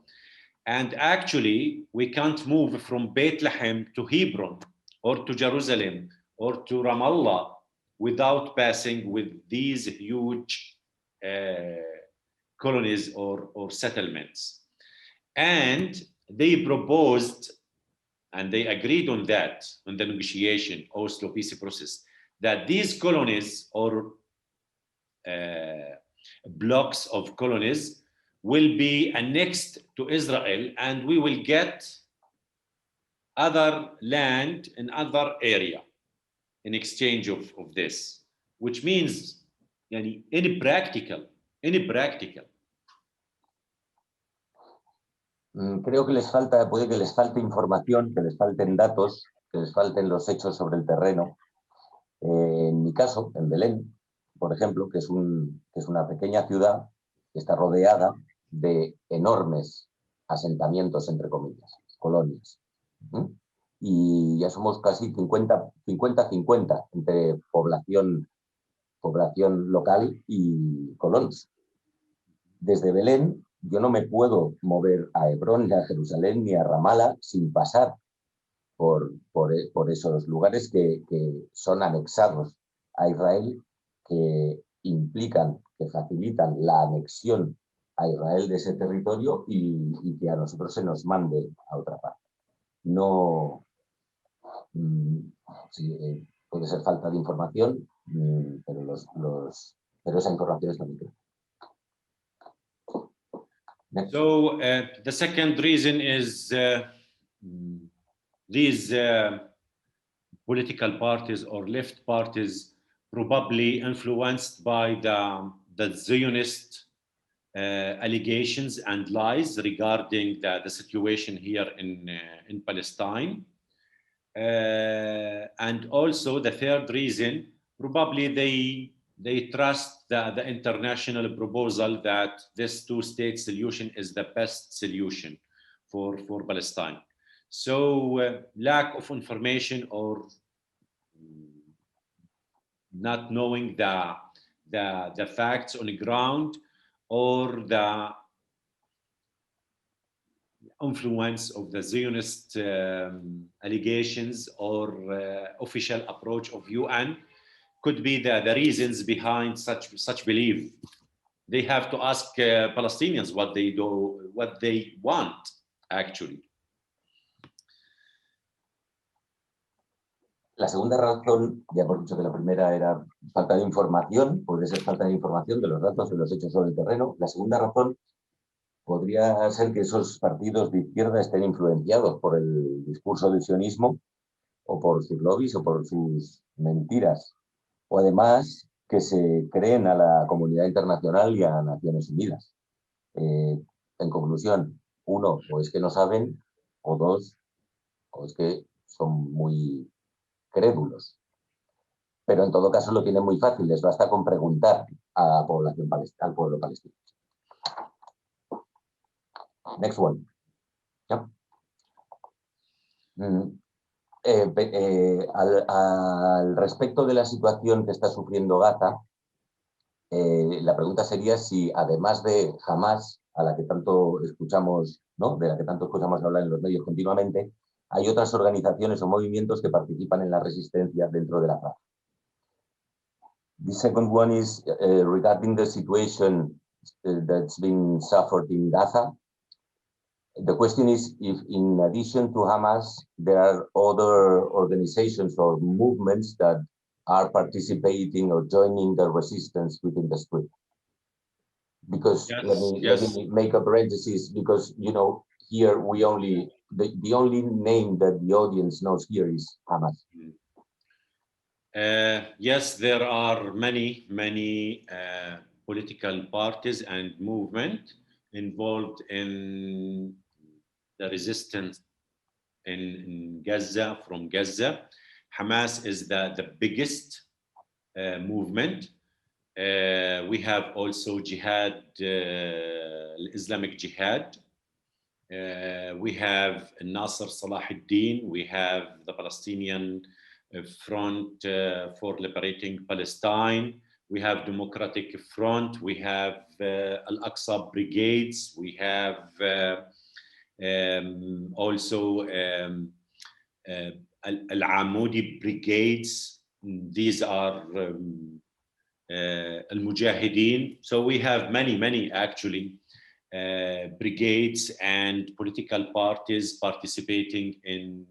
S3: And actually, we can't move from Bethlehem to Hebron or to Jerusalem or to Ramallah without passing with these huge colonies or settlements. And they proposed, and they agreed on that, on the negotiation, Oslo peace process, that these colonies or blocks of colonies will be annexed to Israel, and we will get other land in other area in exchange of this, which means any practical.
S2: Creo que les falta, puede que les falte información, que les falten datos, que les falten los hechos sobre el terreno. En mi caso, en Belén, por ejemplo, que es una pequeña ciudad que está rodeada de enormes asentamientos, entre comillas, colonias. Y ya somos casi 50-50 entre población local y colonos. Desde Belén, yo no me puedo mover a Hebrón, ni a Jerusalén, ni a Ramallah sin pasar por esos lugares que son anexados a Israel, que implican, que facilitan la anexión a Israel de ese territorio y que a nosotros se nos mande a otra parte. No, sí, puede ser falta de información, pero esa información está muy clara.
S3: So the second reason is these political parties or left parties probably influenced by the Zionist allegations and lies regarding the situation here in Palestine. And also the third reason, probably they trust the international proposal that this two-state solution is the best solution for Palestine. So lack of information or not knowing the facts on the ground or the influence of the Zionist allegations or official approach of UN could be the reasons behind such belief. They have to ask Palestinians what they do, what they want, actually.
S2: La segunda razón, ya hemos dicho que la primera era falta de información, puede ser falta de información de los datos, de los hechos sobre el terreno. La segunda razón podría ser que esos partidos de izquierda estén influenciados por el discurso del sionismo o por sus lobbies o por sus mentiras. O además que se creen a la comunidad internacional y a Naciones Unidas. En conclusión, uno, o es que no saben, o dos, o es que son muy crédulos. Pero en todo caso lo tienen muy fácil, les basta con preguntar a la población al pueblo palestino. Next one. Yeah. Al respecto de la situación que está sufriendo Gaza, la pregunta sería si además de Hamas, a la que tanto escuchamos, ¿no? De la que tanto escuchamos hablar en los medios continuamente, hay otras organizaciones o movimientos que participan en la resistencia dentro de la franja. The second one is regarding the situation that's been suffered in Gaza. The question is if in addition to Hamas, there are other organizations or movements that are participating or joining the resistance within the street. Because
S3: yes,
S2: let me make a parenthesis, because, you know, here we only, the only name that the audience knows here is Hamas.
S3: Yes, there are many political parties and movements involved in the resistance in Gaza, from Gaza. Hamas is the biggest movement. We have also Jihad, Islamic Jihad. We have Nasser Salah ad-Din. We have the Palestinian Front for Liberating Palestine. We have Democratic Front. We have Al-Aqsa Brigades. We have also Al-Amudi Brigades. These are Al-Mujahideen. So we have many actually brigades and political parties participating in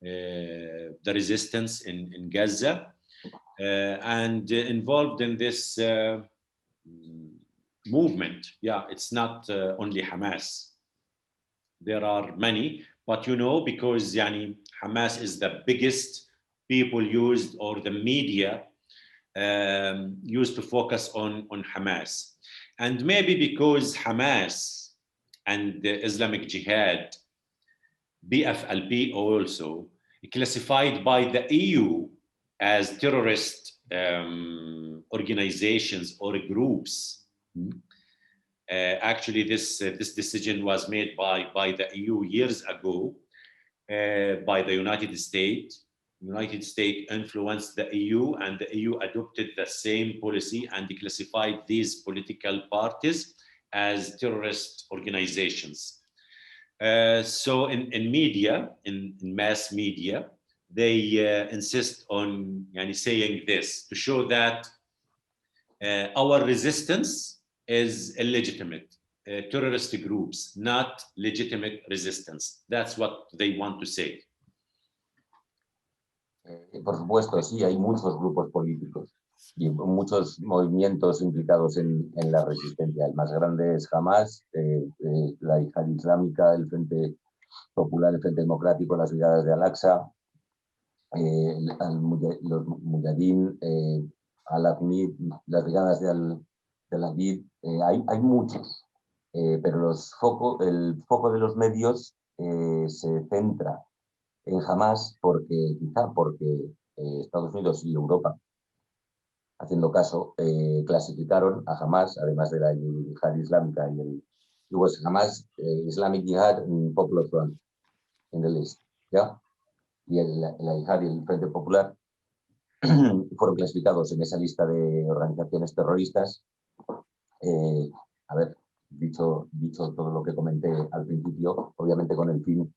S3: the resistance in Gaza and involved in this movement. Yeah, it's not only Hamas. There are many, but you know, because Hamas is the biggest, people used, or the media used to focus on Hamas. And maybe because Hamas and the Islamic Jihad, BFLP also, classified by the EU as terrorist organizations or groups. Actually, this decision was made by the EU years ago by the United States. United States influenced the EU, and the EU adopted the same policy and classified these political parties as terrorist organizations. So in media, in mass media, they insist on saying this to show that our resistance is illegitimate. terrorist groups, not legitimate resistance. That's what they want to say.
S2: Por supuesto, sí, hay muchos grupos políticos y muchos movimientos implicados en la resistencia. El más grande es Hamas, la Yihad Islámica, el Frente Popular, el Frente Democrático, las Brigadas de Al-Aqsa, los Mujahideen, Al-Aqmid, las Brigadas de Al-Aqid. Hay muchos, pero el foco de los medios se centra en Hamas quizá porque Estados Unidos y Europa, haciendo caso, clasificaron a Hamas, además de la Yihad Islámica y el Hamas Islamic Jihad Popular Front en el list, ¿ya? Y la Yihad y el Frente Popular fueron clasificados en esa lista de organizaciones terroristas. Dicho todo lo que comenté al principio, obviamente con el fin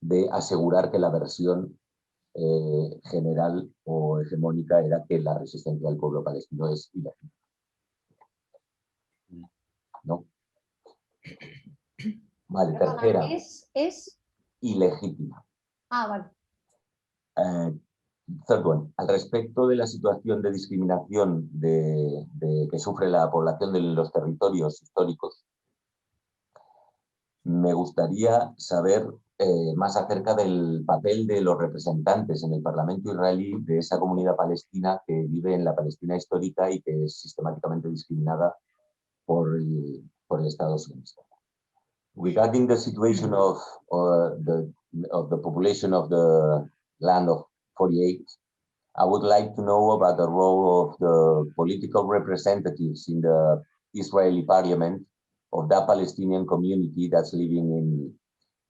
S2: de asegurar que la versión general o hegemónica era que la resistencia del pueblo palestino es ilegítima. ¿No? Vale, tercera.
S1: Es
S2: ilegítima.
S1: vale.
S2: Third one. Al respecto de la situación de discriminación que sufre la población de los territorios históricos, me gustaría saber más acerca del papel de los representantes en el Parlamento israelí de esa comunidad palestina que vive en la Palestina histórica y que es sistemáticamente discriminada por el Estado sionista. Regarding the situation of the population of the land of 48, I would like to know about the role of the political representatives in the Israeli parliament of that Palestinian community that's living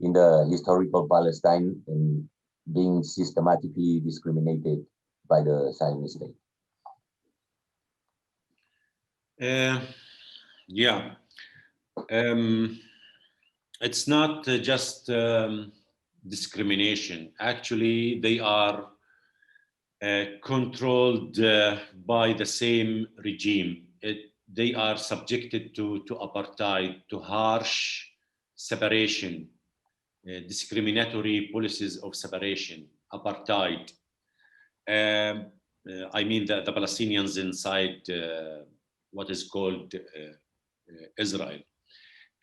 S2: in the historical Palestine and being systematically discriminated by the Zionist state.
S3: Yeah. It's not just discrimination. Actually, they are controlled by the same regime. They are subjected to apartheid, to harsh separation, discriminatory policies of separation, apartheid. I mean the Palestinians inside what is called Israel.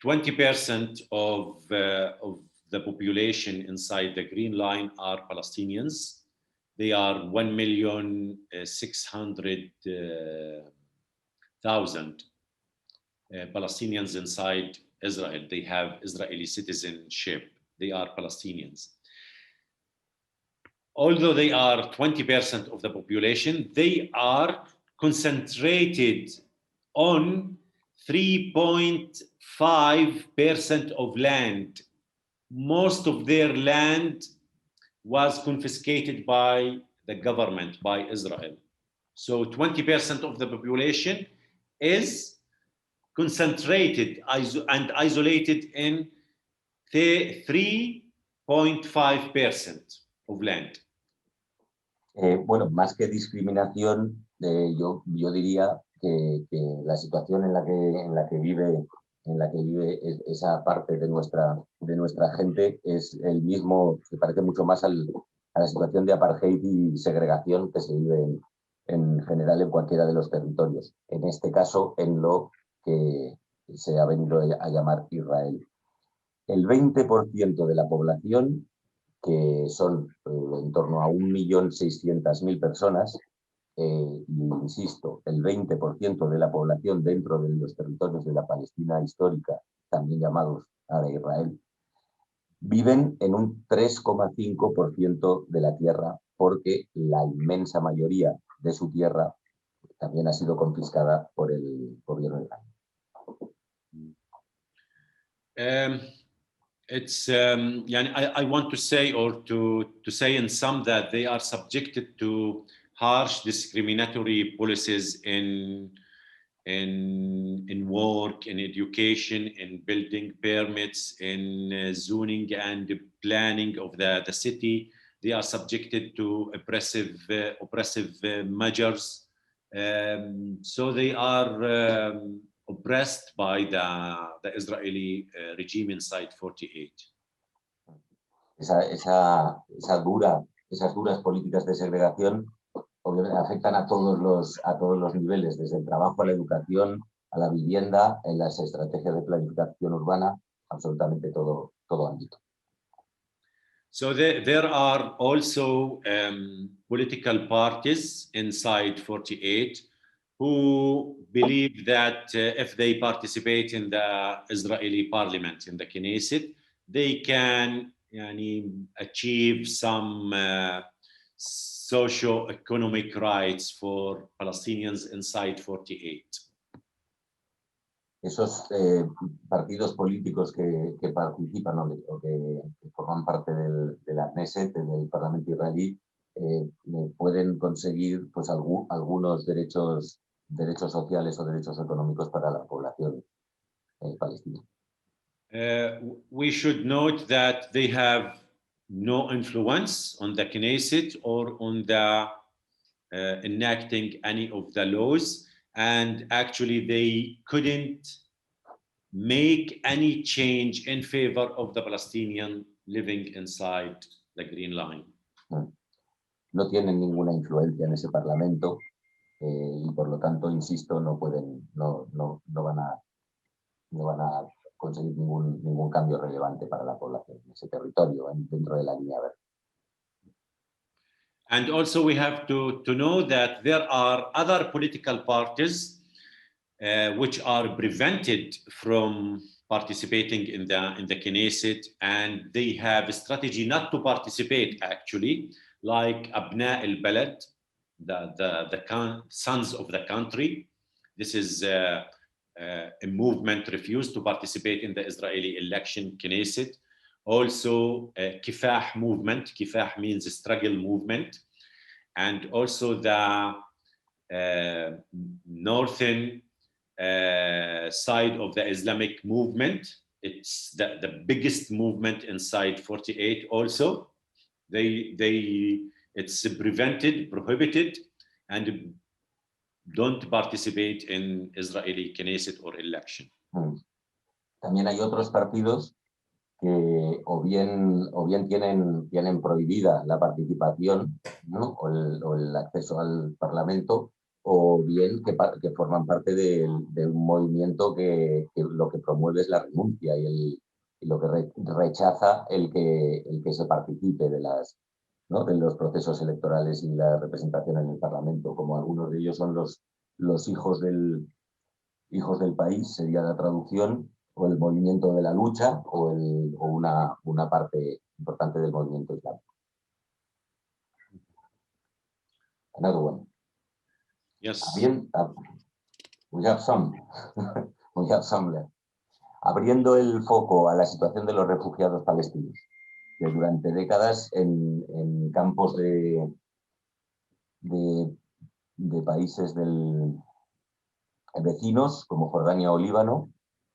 S3: 20% of the population inside the Green Line are Palestinians. They are 1,600,000 Palestinians inside Israel. They have Israeli citizenship. They are Palestinians. Although they are 20% of the population, they are concentrated on 3.5% of land. Most of their land was confiscated by the government, by Israel. So 20% of the population is concentrated and isolated in 3.5% of land.
S2: Bueno, más que discriminación, yo diría que la situación en la que vive esa parte de nuestra gente es el mismo, se parece mucho más a la situación de apartheid y segregación que se vive en general en cualquiera de los territorios. En este caso, en lo que se ha venido a llamar Israel. El 20% de la población, que son en torno a 1.600.000 personas, y insisto, el 20% de la población dentro de los territorios de la Palestina histórica, también llamados ahora Israel, viven en un 3,5% de la tierra, porque la inmensa mayoría de su tierra también ha sido confiscada por el gobierno de Israel.
S3: I want to say, or to say in sum, that they are subjected to harsh discriminatory policies in work, in education, in building permits, in zoning and planning of the city. They are subjected to oppressive measures. So they are oppressed by the Israeli regime inside 48.
S2: Esas duras políticas de segregación obviamente afectan a todos los niveles, desde el trabajo a la educación, a la vivienda, en las estrategias de planificación urbana, absolutamente todo ámbito.
S3: So there are also political parties inside 48 who believe that if they participate in the Israeli parliament, in the Knesset, they can achieve some socio-economic rights for Palestinians inside 48.
S2: Esos partidos políticos que participan o que forman parte de la Knesset, del Parlamento israelí, pueden conseguir pues, algunos derechos sociales o derechos económicos para la población palestina.
S3: We should note that they have no influence on the Knesset or on the enacting any of the laws, and actually they couldn't make any change in favor of the Palestinian living inside the Green Line.
S2: No tienen ninguna influencia en ese parlamento y por lo tanto, insisto, no van a conseguir ningún cambio relevante para la población en ese territorio dentro de la línea verde.
S3: And also we have to know that there are other political parties which are prevented from participating in the Knesset, and they have a strategy not to participate actually, like Abna al-Balad, the sons of the country. This is a movement refused to participate in the Israeli election Knesset. Also Kifah movement. Kifah means a struggle movement. And also the northern side of the Islamic movement. It's the biggest movement inside 48 also. It's prohibited, and don't participate in Israeli Knesset or election.
S2: También hay otros partidos que o bien tienen prohibida la participación, ¿no? o el acceso al Parlamento, o bien que forman parte de un movimiento que lo que promueve es la renuncia y lo que rechaza el que se participe de los procesos electorales y la representación en el Parlamento, como algunos de ellos son los hijos del país, sería la traducción, o el movimiento de la lucha, o una parte importante del movimiento islámico. Another one.
S3: Yes.
S2: We have some. We have some left. Abriendo el foco a la situación de los refugiados palestinos, que durante décadas en campos de países vecinos como Jordania o Líbano,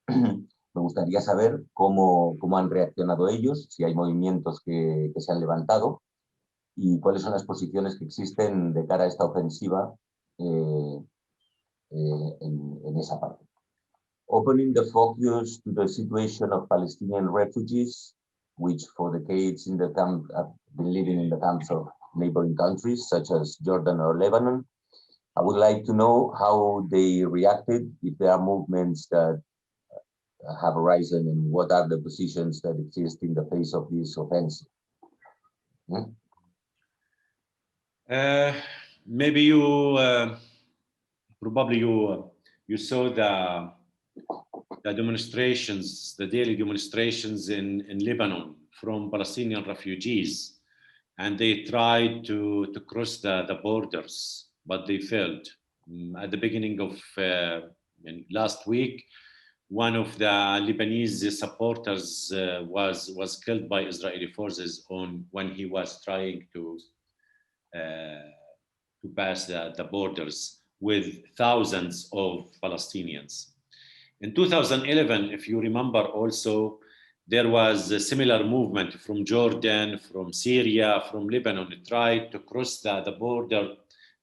S2: me gustaría saber cómo han reaccionado ellos, si hay movimientos que se han levantado y cuáles son las posiciones que existen de cara a esta ofensiva en esa parte. Opening the focus to the situation of Palestinian refugees, which for decades in the camp have been living in the camps of neighboring countries such as Jordan or Lebanon, I would like to know how they reacted, if there are movements that have arisen, and what are the positions that exist in the face of this offensive.
S3: Maybe you saw the demonstrations, the daily demonstrations in Lebanon from Palestinian refugees, and they tried to cross the borders, but they failed. At the beginning of last week, one of the Lebanese supporters was killed by Israeli forces when he was trying to pass the borders with thousands of Palestinians. In 2011, if you remember also, there was a similar movement from Jordan, from Syria, from Lebanon, tried to cross the border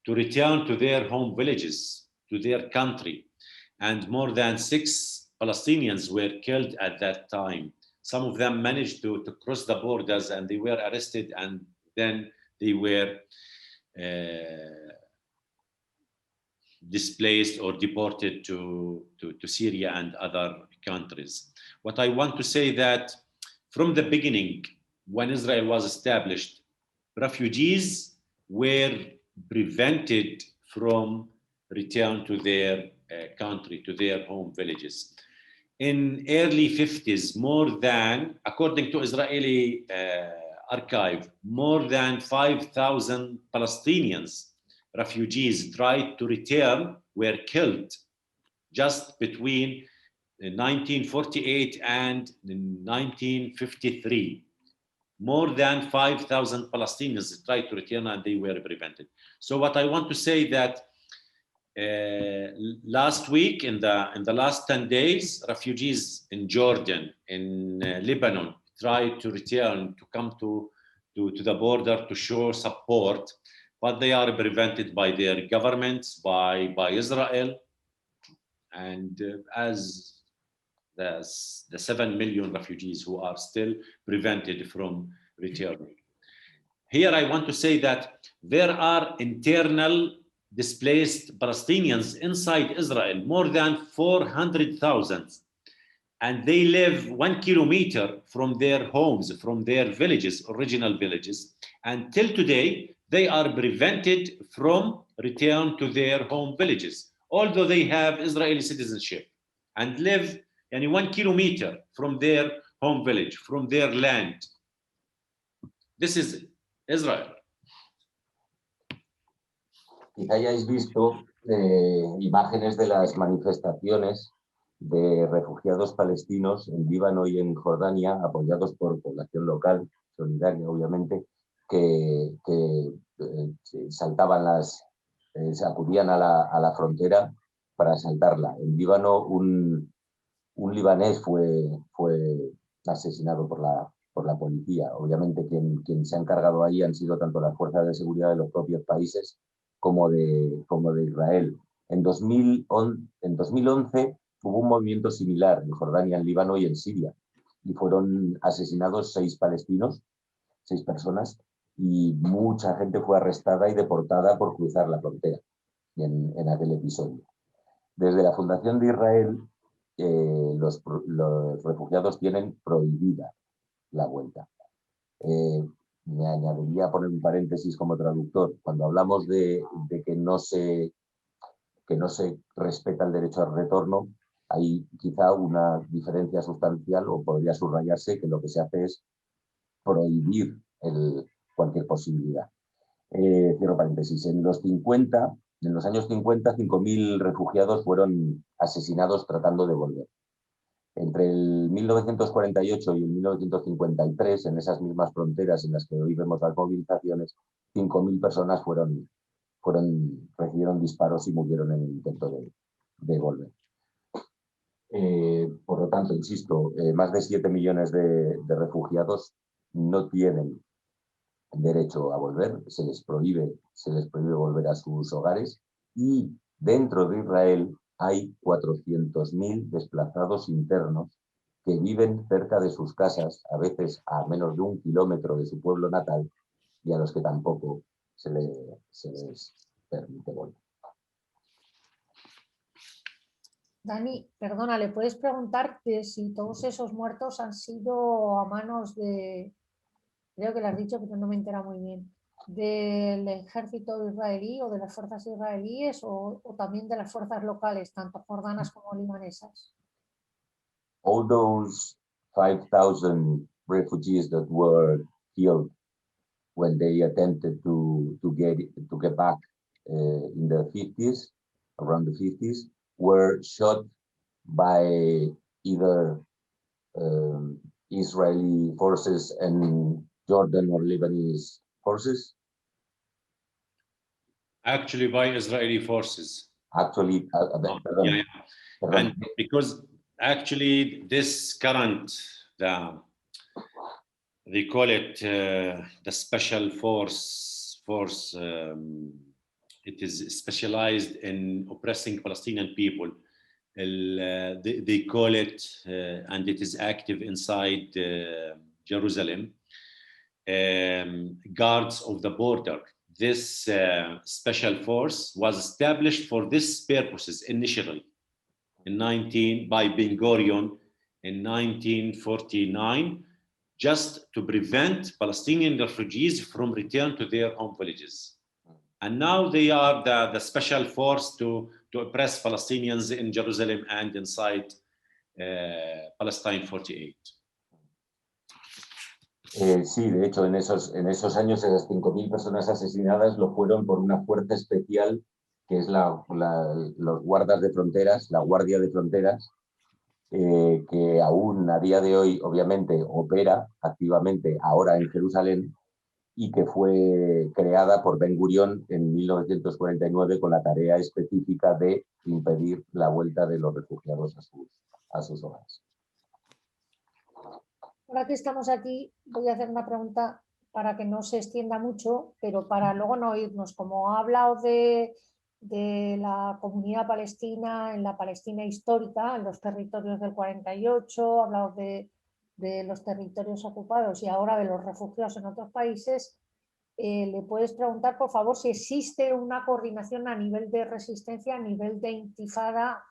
S3: to return to their home villages, to their country. and more than 6 Palestinians were killed at that time. Some of them managed to cross the borders and they were arrested, and then they were displaced or deported to Syria and other countries. What I want to say that from the beginning, when Israel was established, refugees were prevented from return to their country, to their home villages. In early 50s, more than, according to Israeli archive, more than 5,000 Palestinians, refugees tried to return, were killed just between 1948 and 1953. More than 5,000 Palestinians tried to return and they were prevented. So what I want to say that last week, in the last 10 days, refugees in Jordan, in Lebanon, tried to return, to come to the border to show support, but they are prevented by their governments, by Israel, and as the 7 million refugees who are still prevented from returning. Here I want to say that there are internal displaced Palestinians inside Israel, more than 400,000, and they live 1 kilometer from their homes, from their villages, original villages, and till today they are prevented from return to their home villages, although they have Israeli citizenship and live 1 kilometer from their home village, from their land. This is Israel.
S2: Quizá hayáis visto imágenes de las manifestaciones de refugiados palestinos en Líbano y en Jordania, apoyados por población local, solidaria obviamente, que saltaban se acudían a la frontera para asaltarla. En Líbano un libanés fue asesinado por la policía. Obviamente quien se ha encargado ahí han sido tanto las fuerzas de seguridad de los propios países como de Israel. En 2011 hubo un movimiento similar en Jordania, en Líbano y en Siria, y fueron asesinados 6 palestinos, 6 personas, y mucha gente fue arrestada y deportada por cruzar la frontera en aquel episodio. Desde la Fundación de Israel, los refugiados tienen prohibida la vuelta. Me añadiría a poner un paréntesis como traductor. Cuando hablamos de que no se respeta el derecho al retorno, hay quizá una diferencia sustancial, o podría subrayarse que lo que se hace es prohibir cualquier posibilidad. Cierro paréntesis. En los años 50, 5.000 refugiados fueron asesinados tratando de volver. Entre el 1948 y el 1953, en esas mismas fronteras en las que hoy vemos las movilizaciones, 5.000 personas recibieron disparos y murieron en el intento de volver. Por lo tanto, insisto, más de 7 millones de refugiados no tienen derecho a volver, se les prohíbe volver a sus hogares, y dentro de Israel hay 400.000 desplazados internos que viven cerca de sus casas, a veces a menos de 1 kilómetro de su pueblo natal, y a los que tampoco se les permite volver.
S1: Dani, perdona, ¿le puedes preguntarte si todos esos muertos han sido a manos de, creo que lo has dicho, pero no me entera muy bien, del ejército israelí o de las fuerzas israelíes o también de las fuerzas locales, tanto jordanas como libanesas?
S2: All those 5,000 refugees that were killed when they attempted to get back in the 50s, around the 50s, were shot by either Israeli forces and Jordan or Lebanese forces?
S3: Actually, by Israeli forces.
S2: Actually,
S3: Yeah. And because actually this current, they call it the special force. It is specialized in oppressing Palestinian people. they call it, and it is active inside Jerusalem, guards of the border. This special force was established for this purposes initially by Ben Gurion in 1949, just to prevent Palestinian refugees from return to their home villages. And now they are the special force to oppress Palestinians in Jerusalem and inside Palestine 48.
S2: Sí, de hecho, en esos años esas 5.000 personas asesinadas lo fueron por una fuerza especial que es los guardas de fronteras, la Guardia de Fronteras, que aún a día de hoy obviamente opera activamente ahora en Jerusalén y que fue creada por Ben Gurion en 1949 con la tarea específica de impedir la vuelta de los refugiados a sus hogares.
S1: Ahora que estamos aquí, voy a hacer una pregunta para que no se extienda mucho, pero para luego no irnos. Como ha hablado de la comunidad palestina en la Palestina histórica, en los territorios del 48, ha hablado de los territorios ocupados y ahora de los refugiados en otros países, le puedes preguntar, por favor, si existe una coordinación a nivel de resistencia, a nivel de intifada,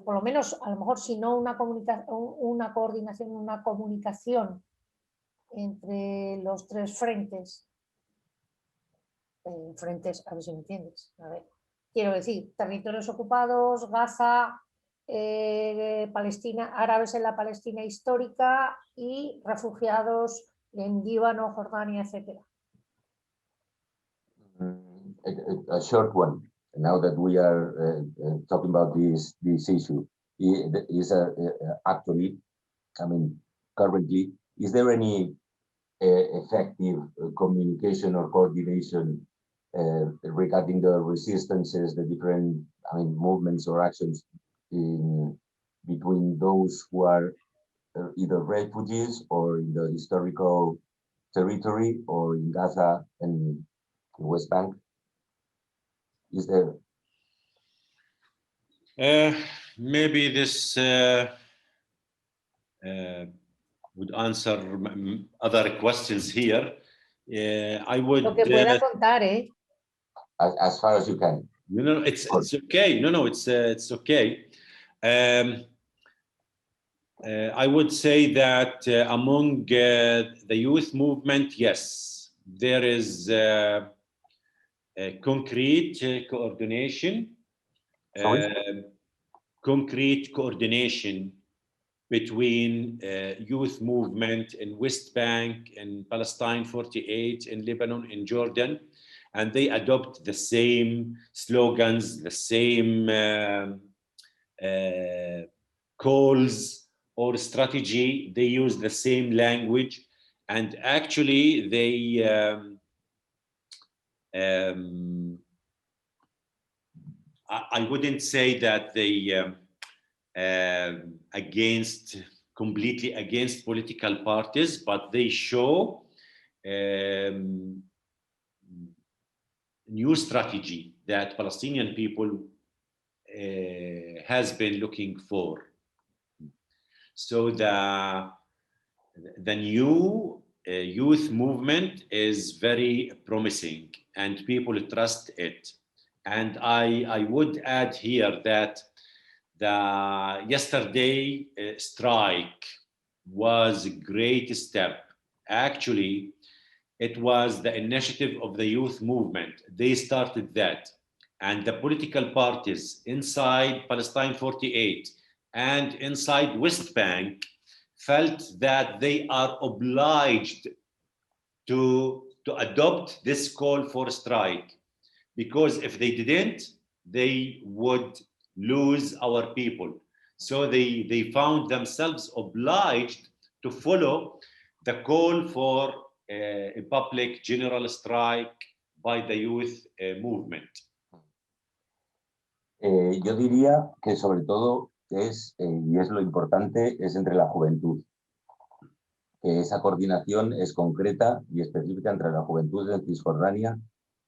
S1: por lo menos, a lo mejor, si no una coordinación, una comunicación entre los tres frentes. Frentes, a ver si me entiendes. A ver, quiero decir, territorios ocupados, Gaza, Palestina, árabes en la Palestina histórica y refugiados en Líbano, Jordania, etc.
S2: A short one. Now that we are talking about this issue, is actually, I mean, currently, is there any effective communication or coordination regarding the resistances, the different, I mean, movements or actions between those who are either refugees or in the historical territory or in Gaza and the West Bank? Is there?
S3: Maybe this would answer other questions here. I would.
S1: Lo que pueda contar,
S2: As far as you can.
S3: You know, it's okay. No, it's okay. I would say that among the youth movement, yes, there is concrete coordination. Concrete coordination between youth movement in West Bank, in Palestine 48, in Lebanon, in Jordan, and they adopt the same slogans, the same calls or strategy. They use the same language, and actually they I wouldn't say that they completely against political parties, but they show new strategy that Palestinian people has been looking for. So the new youth movement is very promising and people trust it. And I would add here that the yesterday strike was a great step. Actually, it was the initiative of the youth movement. They started that. And the political parties inside Palestine 48 and inside West Bank felt that they are obliged to adopt this call for strike. Because if they didn't, they would lose our people. So they found themselves obliged to follow the call for a public general strike by the youth movement.
S2: Yo diría que sobre todo es, y es lo importante, es entre la juventud. Que esa coordinación es concreta y específica entre la juventud de Cisjordania,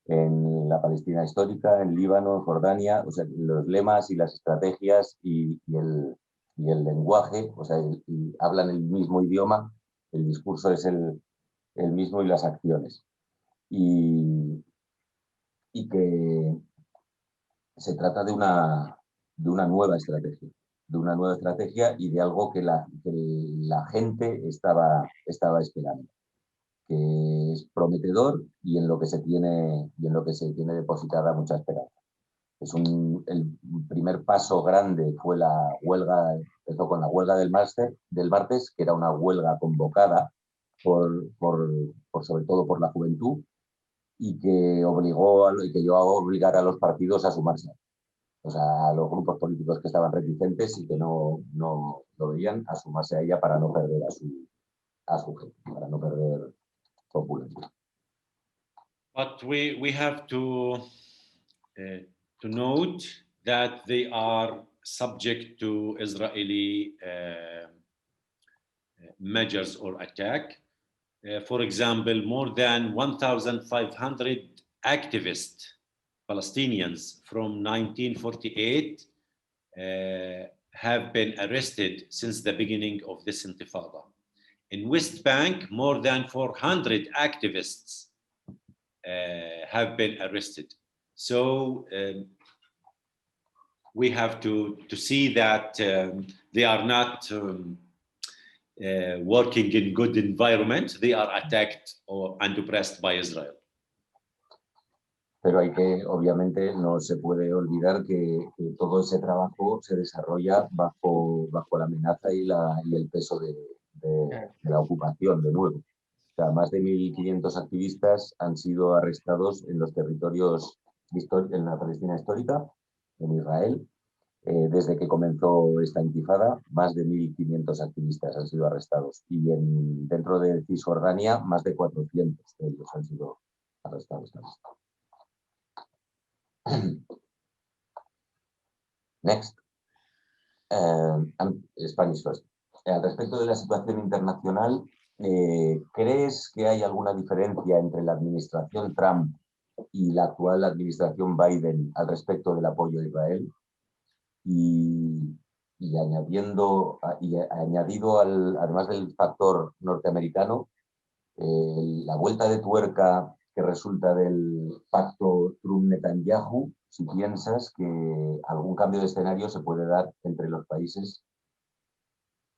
S2: en la Palestina histórica, en Líbano, en Jordania, o sea, los lemas y las estrategias y el lenguaje, o sea, y hablan el mismo idioma, el discurso es el mismo y las acciones. Y que se trata de una nueva estrategia y de algo que la gente estaba esperando, que es prometedor y en lo que se tiene depositada mucha esperanza. El primer paso grande fue la huelga, empezó con la huelga del martes, que era una huelga convocada sobre todo por la juventud y que llevó a obligar a los partidos a sumarse. O sea, a los grupos políticos que estaban reticentes y que no lo veían, a sumarse a ella para no perder a su gente, para no perder popularidad.
S3: But we have to note that they are subject to Israeli measures or attack. For example, more than 1,500 activists, Palestinians from 1948, have been arrested since the beginning of this intifada. In West Bank, more than 400 activists have been arrested. So we have to see that they are not working in good environment. They are attacked and oppressed by Israel.
S2: Pero obviamente no se puede olvidar que todo ese trabajo se desarrolla bajo la amenaza y el peso de la ocupación de nuevo. O sea, más de 1.500 activistas han sido arrestados en los territorios, en la Palestina histórica, en Israel. Desde que comenzó esta intifada, más de 1.500 activistas han sido arrestados. Y dentro de Cisjordania, más de 400 de ellos han sido arrestados. Next. Spanish first. Al respecto de la situación internacional, ¿crees que hay alguna diferencia entre la administración Trump y la actual administración Biden al respecto del apoyo a Israel? Y añadido además del factor norteamericano, la vuelta de tuerca que resulta del pacto Trump-Netanyahu, si piensas que algún cambio de escenario se puede dar entre los países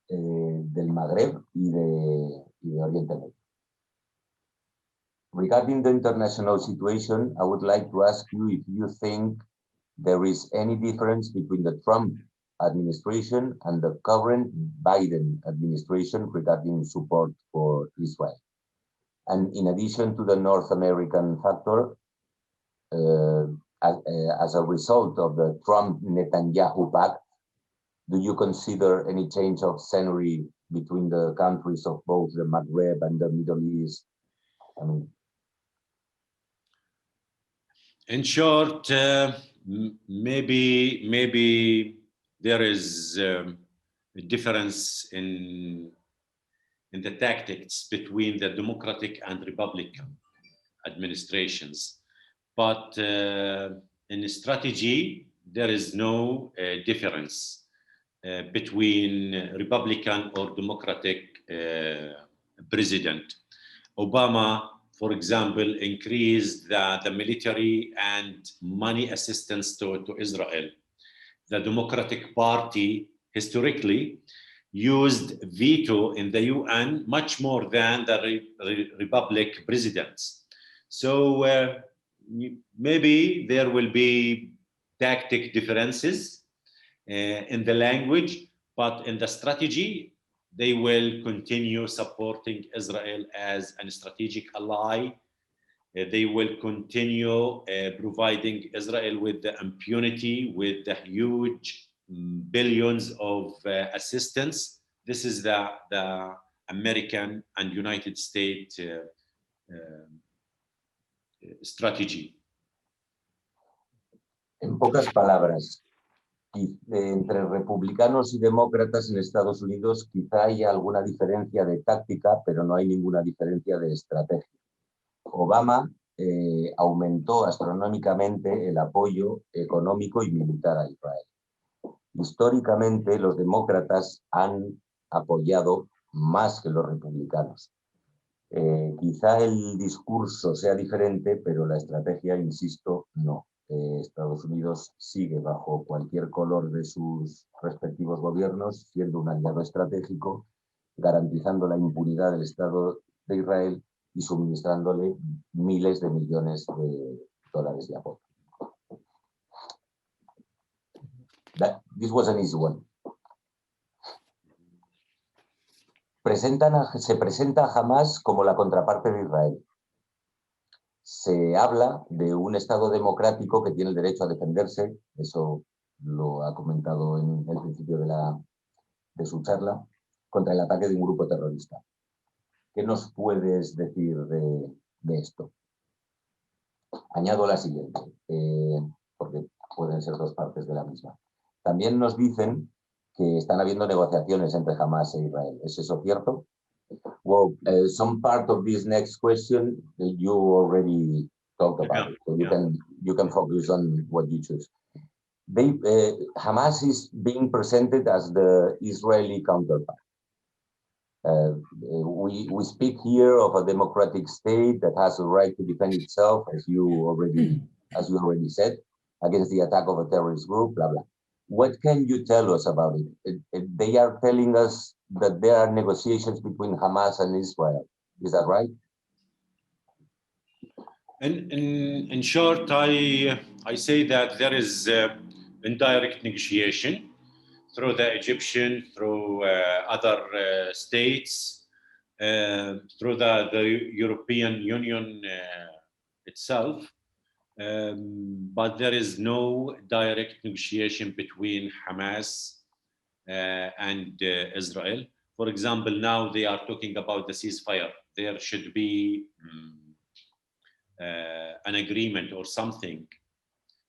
S2: del Magreb y de Oriente Medio. Regarding the international situation, I would like to ask you if you think there is any difference between the Trump administration and the current Biden administration regarding support for Israel. And in addition to the North American factor, as a result of the Trump-Netanyahu pact, do you consider any change of scenery between the countries of both the Maghreb and the Middle East? I mean,
S3: in short, maybe there is a difference in the tactics between the Democratic and Republican administrations. But in strategy, there is no difference between Republican or Democratic president. Obama, for example, increased the military and money assistance to Israel. The Democratic Party historically used veto in the UN much more than the Republic presidents. So maybe there will be tactic differences in the language, but in the strategy, they will continue supporting Israel as a strategic ally. They will continue providing Israel with the impunity, with the huge billions of assistance. This is the American and United States strategy.
S2: En pocas palabras, entre republicanos y demócratas en Estados Unidos quizá haya alguna diferencia de táctica, pero no hay ninguna diferencia de estrategia. Obama aumentó astronómicamente el apoyo económico y militar a Israel. Históricamente, los demócratas han apoyado más que los republicanos. Quizá el discurso sea diferente, pero la estrategia, insisto, no. Estados Unidos sigue bajo cualquier color de sus respectivos gobiernos, siendo un aliado estratégico, garantizando la impunidad del Estado de Israel y suministrándole miles de millones de dólares de apoyo. This was an easy one. Se presenta a Hamás como la contraparte de Israel. Se habla de un Estado democrático que tiene el derecho a defenderse, eso lo ha comentado en el principio de su charla, contra el ataque de un grupo terrorista. ¿Qué nos puedes decir de esto? Añado la siguiente, porque pueden ser dos partes de la misma. También nos dicen que están habiendo negociaciones entre Hamás e Israel. ¿Es eso cierto? Well, some part of this next question you already talked about, so you can focus on what you choose. Hamas is being presented as the Israeli counterpart. We speak here of a democratic state that has a right to defend itself, as you already said, against the attack of a terrorist group, blah blah. What can you tell us about it? They are telling us that there are negotiations between Hamas and Israel. Is that right?
S3: In short, I say that there is indirect negotiation through the Egyptian, through other states, through the European Union itself. But there is no direct negotiation between Hamas and Israel. For example, now they are talking about the ceasefire. There should be an agreement or something.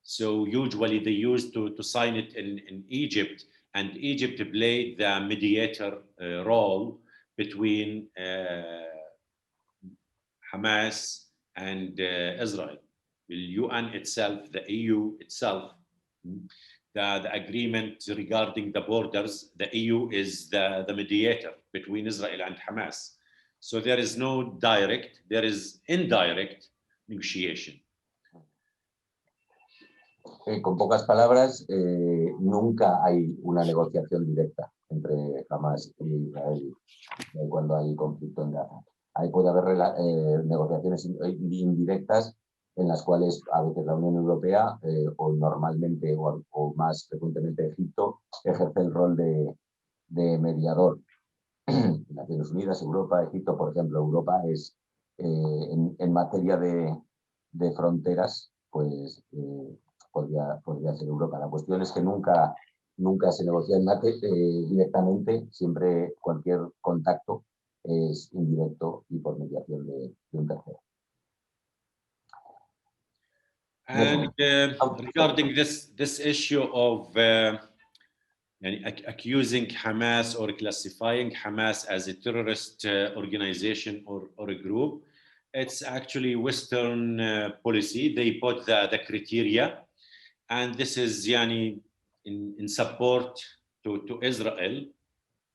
S3: So usually they used to sign it in Egypt, and Egypt played the mediator role between Hamas and Israel. The UN itself, the EU itself, the agreement regarding the borders, the EU is the mediator between Israel and Hamas. So there is no direct, there is indirect negotiation.
S2: Con pocas palabras, nunca hay una negociación directa entre Hamas y Israel cuando hay conflicto en Gaza. Ahí puede haber negociaciones indirectas en las cuales a veces la Unión Europea o normalmente o más frecuentemente Egipto ejerce el rol de mediador. Naciones Unidas, Europa, Egipto, por ejemplo. Europa es en materia de fronteras, pues podría ser Europa. La cuestión es que nunca se negocia directamente, siempre cualquier contacto es indirecto y por mediación de un tercero.
S3: And regarding this issue of accusing Hamas or classifying Hamas as a terrorist organization or a group, it's actually Western policy. They put the criteria, and this is in support to Israel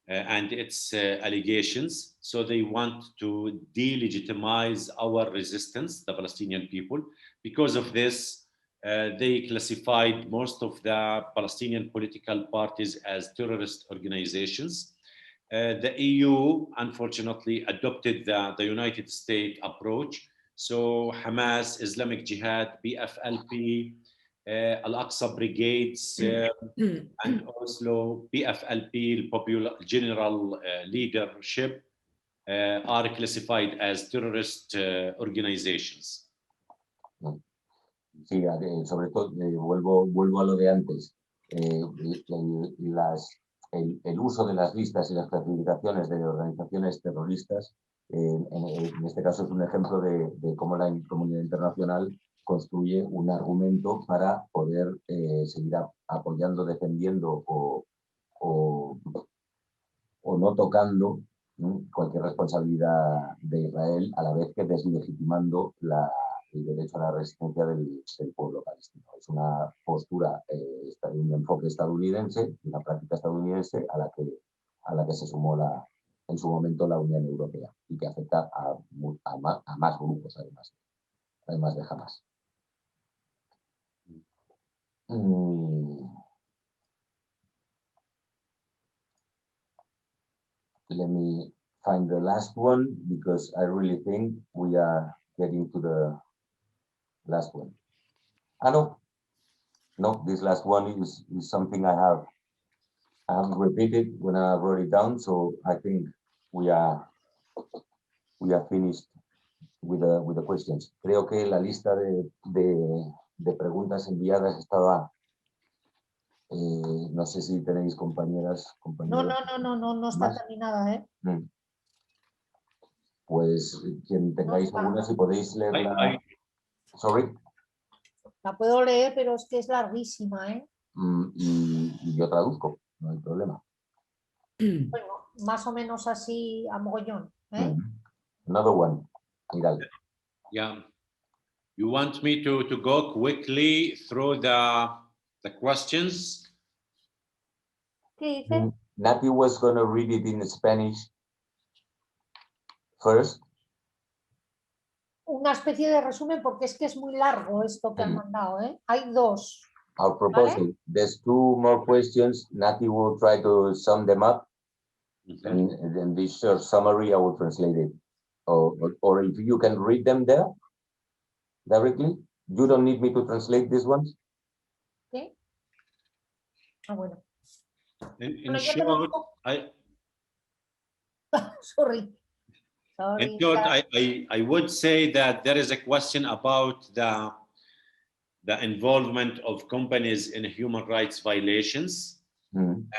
S3: and its allegations. So they want to delegitimize our resistance, the Palestinian people. Because of this, they classified most of the Palestinian political parties as terrorist organizations. The EU, unfortunately, adopted the United States approach. So Hamas, Islamic Jihad, PFLP, Al-Aqsa Brigades, and Oslo, PFLP, Popular General Leadership, are classified as terrorist organizations.
S2: Sí, sobre todo, vuelvo a lo de antes. El uso de las listas y las clasificaciones de organizaciones terroristas, en este caso es un ejemplo de cómo la comunidad internacional construye un argumento para poder seguir apoyando, defendiendo o no tocando cualquier responsabilidad de Israel, a la vez que deslegitimando el derecho a la resistencia del pueblo palestino. Es una postura, un enfoque estadounidense, una práctica estadounidense a la que se sumó en su momento la Unión Europea y que afecta a más grupos, además de Hamas. Let me find the last one because I really think we are getting to the last one. No, this last one is something I have repeated when I wrote it down, so I think we are finished with the questions. Creo que la lista de preguntas enviadas estaba, no sé si tenéis compañeros.
S1: No está terminada, ¿eh?
S2: Pues quien tengáis alguna, si podéis leerla. Sorry.
S1: La puedo leer, pero es que es larguísima, ¿eh?
S2: Y yo traduzco, no hay problema.
S1: Bueno, más o menos así a mogollón, ¿eh?
S2: Another one. Miguel.
S3: Yeah. You want me to go quickly through the questions?
S1: ¿Qué dice?
S2: Nati was going to read it in Spanish first.
S1: Una especie de resumen porque es que es muy largo esto que han mandado, ¿eh? Hay dos.
S2: Our proposal. ¿Vale? There's two more questions. Nati will try to sum them up. And in this short summary, I will translate it. Or if you can read them there directly. You don't need me to translate these ones.
S1: ¿Qué? Bueno.
S3: In short,
S1: Sorry.
S3: In short, I would say that there is a question about the involvement of companies in human rights violations.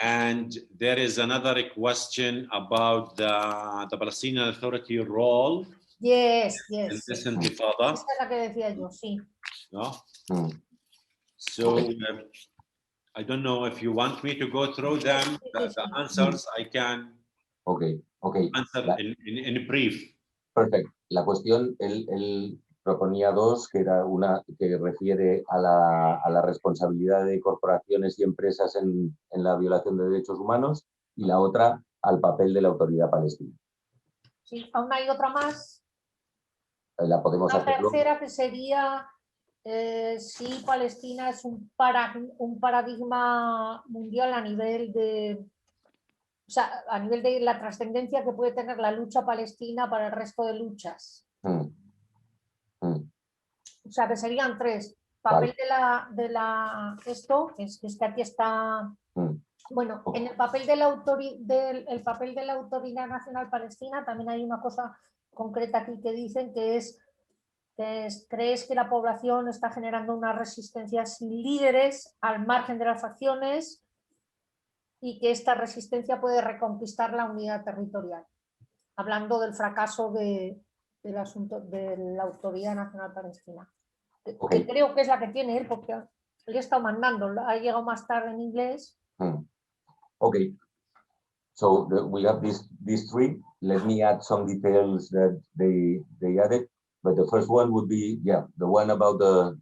S3: And there is another question about the Palestinian Authority role.
S1: Yes.
S3: In this intifada.
S1: Esta es la que decía yo, sí.
S3: No? So I don't know if you want me to go through them. The answers I can answer in brief.
S2: Perfecto. La cuestión, él proponía dos, que era una que refiere a la responsabilidad de corporaciones y empresas en la violación de derechos humanos y la otra al papel de la autoridad palestina.
S1: Sí, aún hay otra más.
S2: La podemos hacer.
S1: La tercera que sería si Palestina es un paradigma mundial a nivel de la trascendencia que puede tener la lucha palestina para el resto de luchas. O sea, que serían tres. Papel de la esto, es que aquí está. Bueno, en el papel de la Autoridad Nacional Palestina también hay una cosa concreta aquí que dicen que es crees que la población está generando una resistencia sin líderes al margen de las facciones y que esta resistencia puede reconquistar la unidad territorial. Hablando del fracaso del asunto de la Autoridad Nacional Palestina. Que creo que es la que tiene él, porque le he estado mandando, ha llegado más tarde en inglés.
S2: Okay. So we have these three. Let me add some details that they added. But the first one would be, the one about the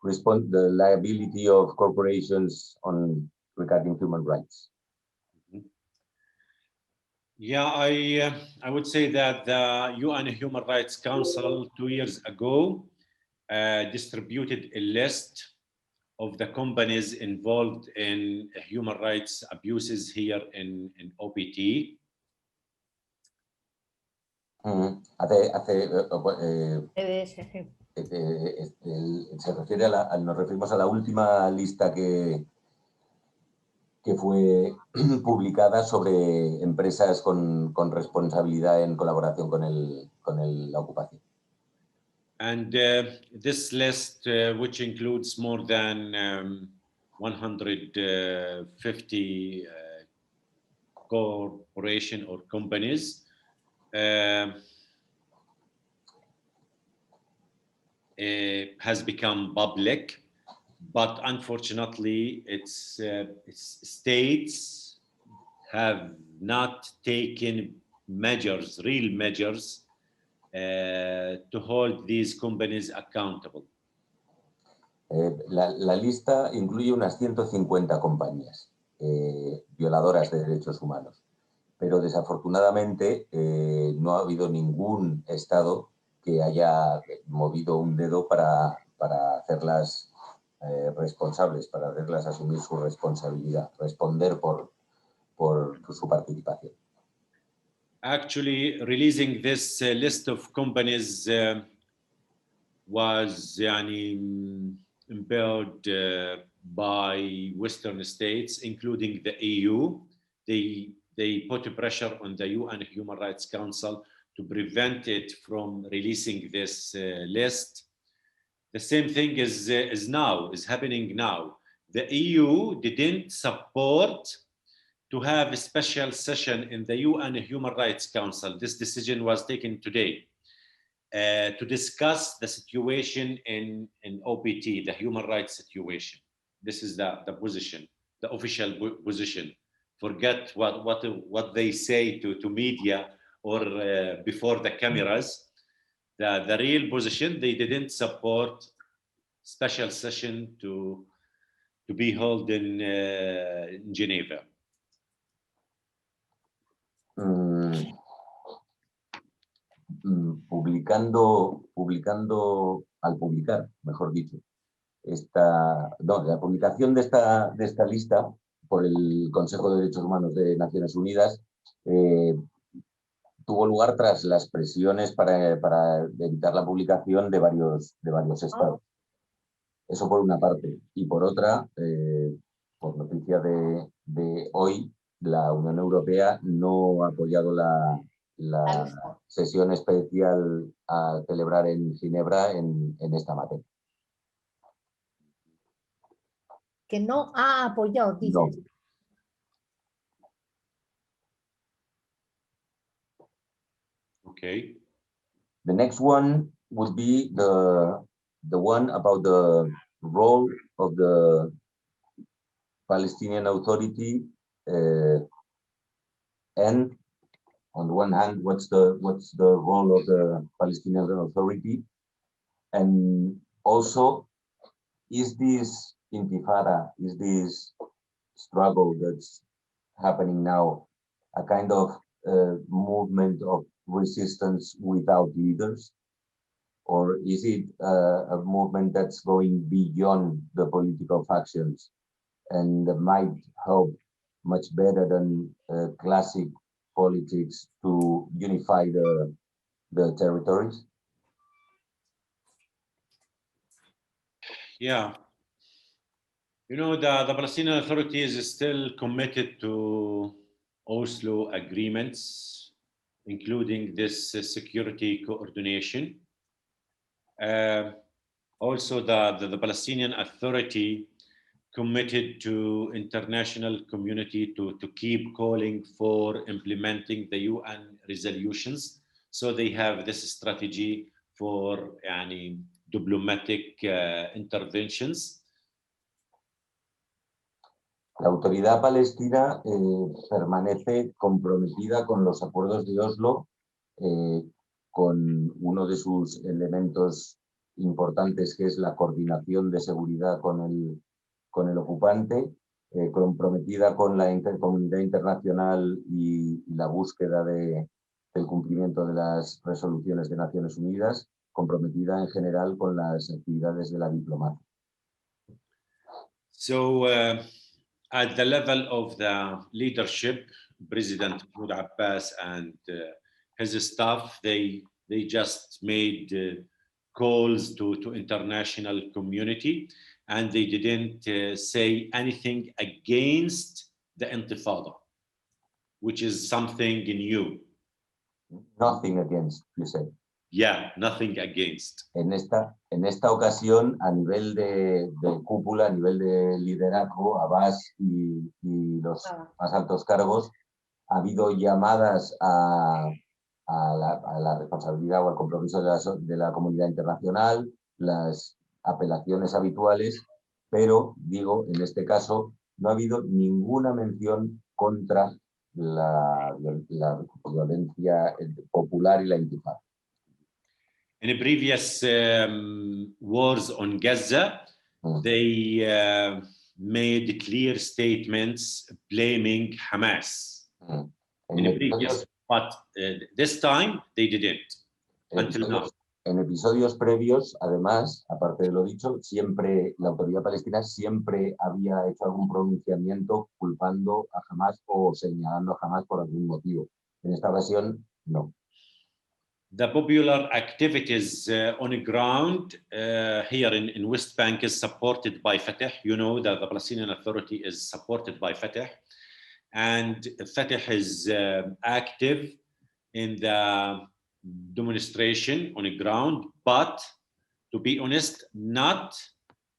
S2: liability of corporations regarding human rights.
S3: Yeah, I would say that the UN Human Rights Council 2 years ago distributed a list of the companies involved in human rights abuses here in OPT.
S2: Se refiere nos referimos a la última lista que fue publicada sobre empresas con responsabilidad en colaboración con la ocupación.
S3: And this list, which includes more than 150 corporations or companies, has become public, but unfortunately, its states have not taken real measures to hold these companies accountable?
S2: La lista incluye unas 150 compañías violadoras de derechos humanos, pero desafortunadamente no ha habido ningún Estado que haya movido un dedo para hacerlas responsables, para hacerlas asumir su responsabilidad, responder por su participación.
S3: Actually, releasing this list of companies was impelled by Western states, including the EU. They put pressure on the UN Human Rights Council to prevent it from releasing this list. The same thing is happening now. The EU didn't support to have a special session in the UN Human Rights Council. This decision was taken today to discuss the situation in OPT, the human rights situation. This is the position, the official position. Forget what they say to media or before the cameras. The real position, they didn't support special session to be held in Geneva.
S2: Al publicar, mejor dicho, la publicación de esta lista por el Consejo de Derechos Humanos de Naciones Unidas tuvo lugar tras las presiones para evitar la publicación de varios estados. Eso por una parte. Y por otra, por noticia de hoy, la Unión Europea no ha apoyado la sesión especial a celebrar en Ginebra en esta materia.
S1: Que no ha apoyado, dices.
S2: No.
S3: Okay.
S2: The next one would be the one about the role of the Palestinian Authority and on the one hand, what's the role of the Palestinian Authority, and also, is this intifada, is this struggle that's happening now a kind of movement of resistance without leaders, or is it a movement that's going beyond the political factions and might help much better than classic politics to unify the territories?
S3: Yeah. You know, the Palestinian Authority is still committed to Oslo agreements, including this security coordination. Also, the Palestinian Authority committed to international community to keep calling for implementing the UN resolutions. So they have this strategy for diplomatic interventions.
S2: La autoridad palestina permanece comprometida con los acuerdos de Oslo, con uno de sus elementos importantes que es la coordinación de seguridad con el ocupante, comprometida con la comunidad internacional y la búsqueda del cumplimiento de las resoluciones de Naciones Unidas, comprometida en general con las actividades de la diplomacia.
S3: So, at the level of the leadership, President Mahmoud Abbas and his staff, they just made calls to international community, and they didn't say anything against the Intifada, which is something new.
S2: Nothing against, you said.
S3: Yeah, nothing against.
S2: En esta ocasión, a nivel de cúpula, a nivel de liderazgo, Abbas y los más altos cargos, ha habido llamadas a la responsabilidad o al compromiso de la comunidad internacional, las apelaciones habituales, pero, digo, en este caso, no ha habido ninguna mención contra la violencia popular y la intifada.
S3: in the previous wars on Gaza, they made clear statements blaming Hamas. In the previous, but this time they didn't. Until now.
S2: En episodios previos, además, aparte de lo dicho, siempre la autoridad palestina siempre había hecho algún pronunciamiento culpando a Hamas o señalando a Hamas por algún motivo. En esta ocasión, no.
S3: The popular activities on the ground here in West Bank is supported by Fatah. You know that the Palestinian Authority is supported by Fatah, and Fatah is active in the demonstration on the ground, but to be honest, not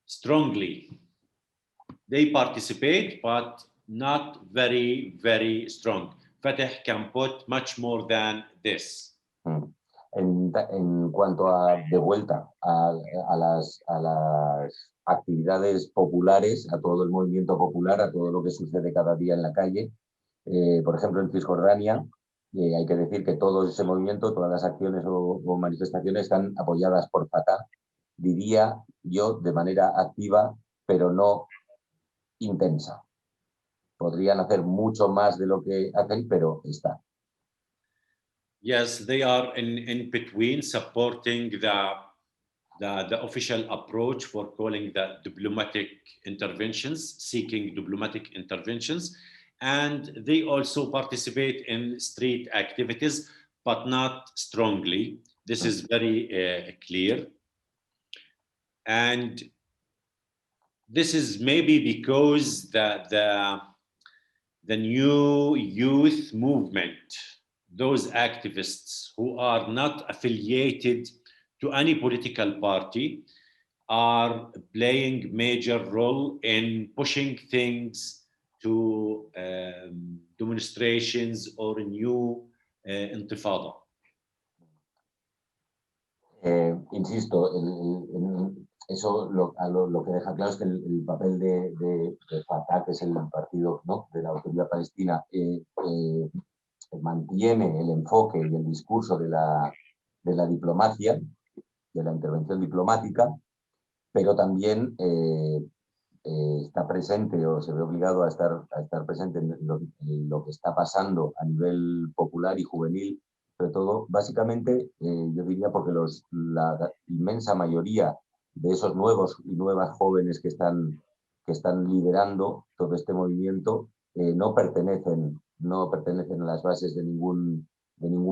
S3: strongly. They participate, but not very, very strong. Fatah can put much more than this.
S2: En cuanto a de vuelta a las actividades populares, a todo el movimiento popular, a todo lo que sucede cada día en la calle, por ejemplo en Cisjordania, hay que decir que todo ese movimiento, todas las acciones o manifestaciones están apoyadas por Fatah, diría yo, de manera activa, pero no intensa. Podrían hacer mucho más de lo que hacen, pero está.
S3: Yes, they are in between, supporting the official approach for calling the diplomatic interventions, seeking diplomatic interventions. And they also participate in street activities, but not strongly. This is very clear. And this is maybe because the new youth movement, those activists who are not affiliated to any political party, are playing major role in pushing things to demonstrations or a new intifada.
S2: Insisto, eso lo que deja claro es que el papel de Fatah, que es el partido, ¿no?, de la autoridad palestina, mantiene el enfoque y el discurso de la diplomacia, de la intervención diplomática, pero también está presente o se ve obligado a estar presente en lo que está pasando a nivel popular y juvenil, sobre todo, básicamente, yo diría porque la inmensa mayoría de esos nuevos y nuevas jóvenes que están liderando todo este movimiento no pertenecen a las bases de ningún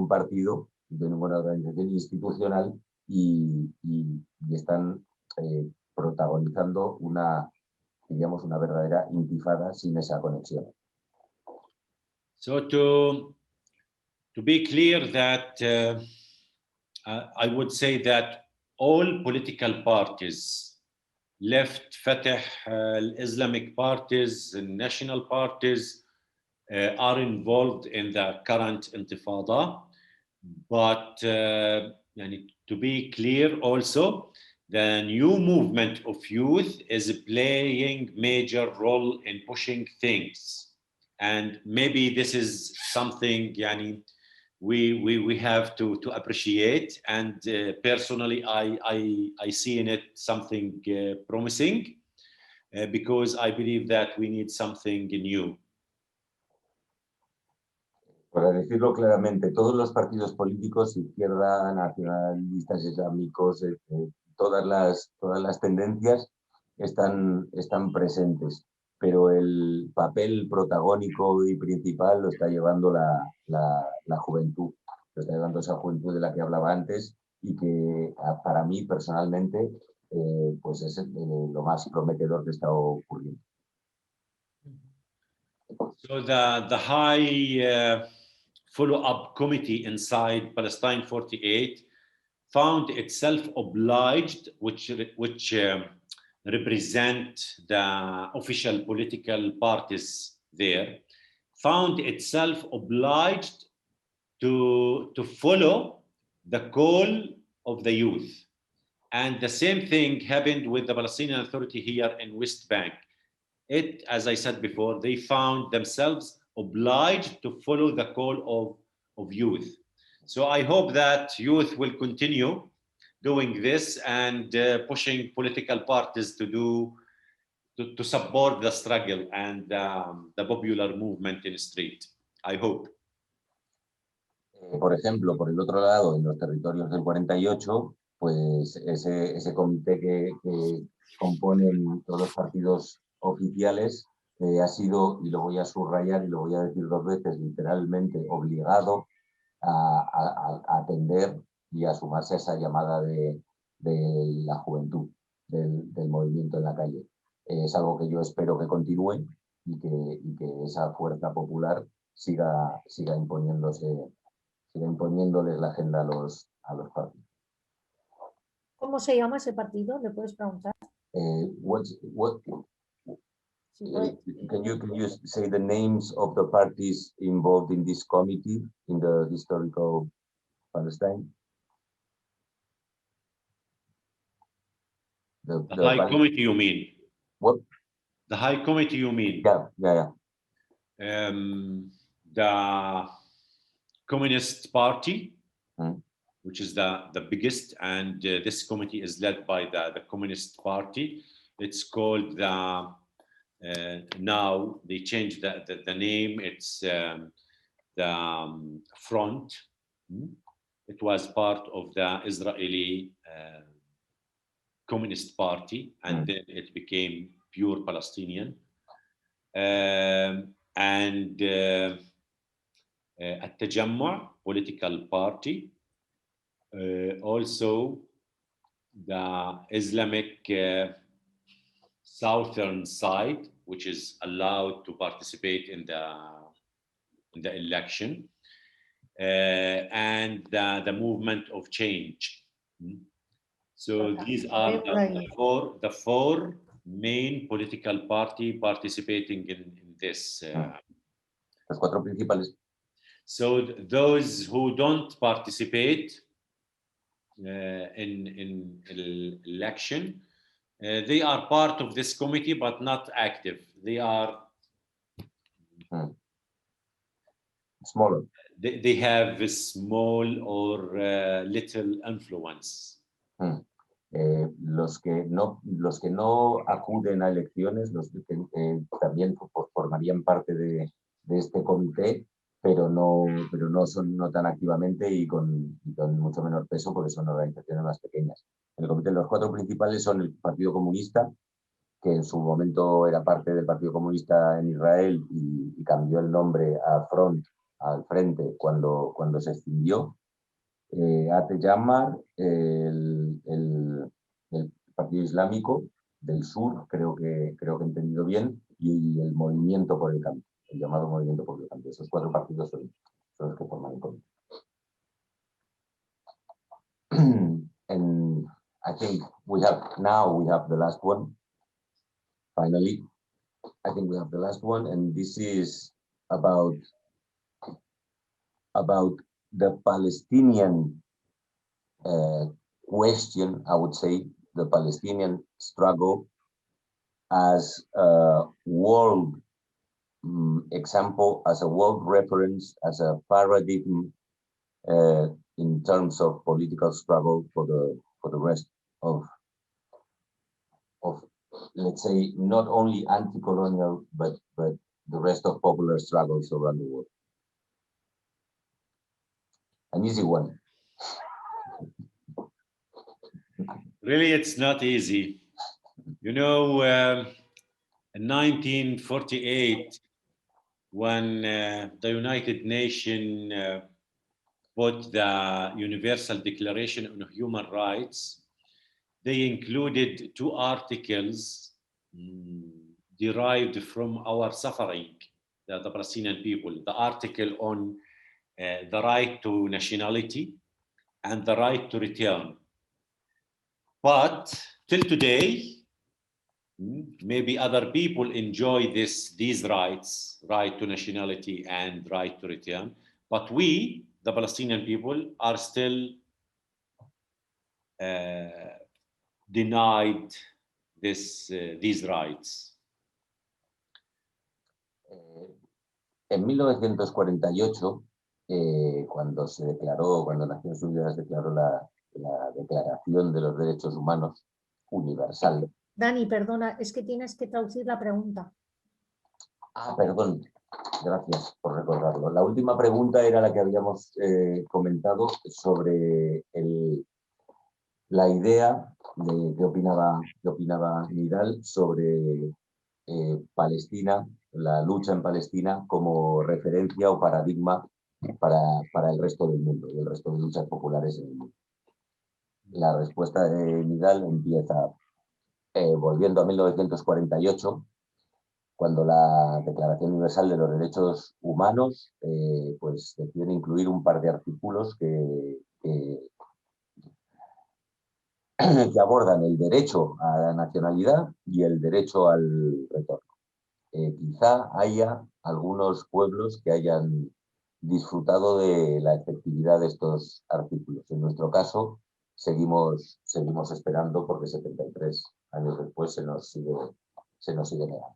S2: partido, de ninguna organización institucional y están protagonizando una verdadera intifada sin esa conexión.
S3: So to be clear that I would say that all political parties, left, Fatah, Islamic parties, and national parties are involved in the current intifada. But to be clear also, the new movement of youth is playing major role in pushing things. And maybe this is something we have to appreciate. And personally, I see in it something promising because I believe that we need something new.
S2: Para decirlo claramente, todos los partidos políticos, izquierda, nacionalistas, islámicos, todas las tendencias están presentes, pero el papel protagónico y principal lo está llevando la juventud, lo está llevando esa juventud de la que hablaba antes y que para mí personalmente pues es lo más prometedor que está ocurriendo.
S3: So the high follow-up committee inside Palestine 48 found itself obliged, which represent the official political parties there, found itself obliged to follow the call of the youth. And the same thing happened with the Palestinian Authority here in West Bank. As I said before, they found themselves obliged to follow the call of youth. So I hope that youth will continue doing this and pushing political parties to support the struggle and the popular movement in the street. I hope.
S2: Por ejemplo, por el otro lado, en los territorios del 48, pues ese comité que componen todos los partidos oficiales ha sido, y lo voy a subrayar y lo voy a decir 2 veces, literalmente obligado a atender y a sumarse a esa llamada de la juventud, del movimiento en la calle. Es algo que yo espero que continúe y que esa fuerza popular siga imponiéndoles la agenda a los partidos.
S1: ¿Cómo se llama ese partido? ¿Le puedes preguntar?
S2: Can you say the names of the parties involved in this committee in the historical Palestine?
S3: The High Committee, you mean?
S2: What?
S3: The High Committee, you mean?
S2: Yeah.
S3: The Communist Party,
S2: Mm.
S3: which is the biggest, and this committee is led by the Communist Party. It's called now they changed the name. It's the Front. It was part of the Israeli Communist Party, and then it became pure Palestinian. And At-Tajammu' political party, also the Islamic southern side, which is allowed to participate in the election, and the movement of change. So these are the four main political party participating in this.
S2: Los 4 principales.
S3: So those who don't participate in election, they are part of this committee but not active. They are
S2: smaller.
S3: They have a small or little influence.
S2: Los que no acuden a elecciones, los que también formarían parte de este comité, pero no tan activamente y con mucho menor peso porque son organizaciones más pequeñas. En el comité los 4 principales son el Partido Comunista, que en su momento era parte del Partido Comunista en Israel y cambió el nombre a Front, al Frente, cuando se extinguió. At-Tajammu', el Partido Islámico del Sur, creo que he entendido bien, y el Movimiento por el Cambio, el llamado Movimiento por el Cambio. Esos 4 partidos son los que forman el comité. And I think we have the last one. Finally, I think we have the last one, and this is about the Palestinian question, I would say, the Palestinian struggle as a world example, as a world reference, as a paradigm in terms of political struggle for the rest of let's say, not only anti-colonial, but the rest of popular struggles around the world. An easy one.
S3: Really, it's not easy. You know, in 1948, when the United Nations put the Universal Declaration on Human Rights, they included 2 articles derived from our suffering, the Palestinian people. The article on the right to nationality and the right to return. But till today, maybe other people enjoy these rights, right to nationality and right to return. But we, the Palestinian people, are still denied these rights.
S2: En 1948, cuando Naciones Unidas declaró la Declaración de los Derechos Humanos universal.
S1: Dani, perdona, es que tienes que traducir la pregunta.
S2: Ah, perdón, gracias por recordarlo. La última pregunta era la que habíamos comentado sobre la idea de qué opinaba Nidal sobre Palestina, la lucha en Palestina como referencia o paradigma para el resto del mundo y el resto de luchas populares en el mundo. La respuesta de Nidal empieza volviendo a 1948, cuando la Declaración Universal de los Derechos Humanos pues decide incluir un par de artículos que abordan el derecho a la nacionalidad y el derecho al retorno. Quizá haya algunos pueblos que hayan disfrutado de la efectividad de estos artículos. En nuestro caso, seguimos esperando porque 73 años después se nos sigue negando.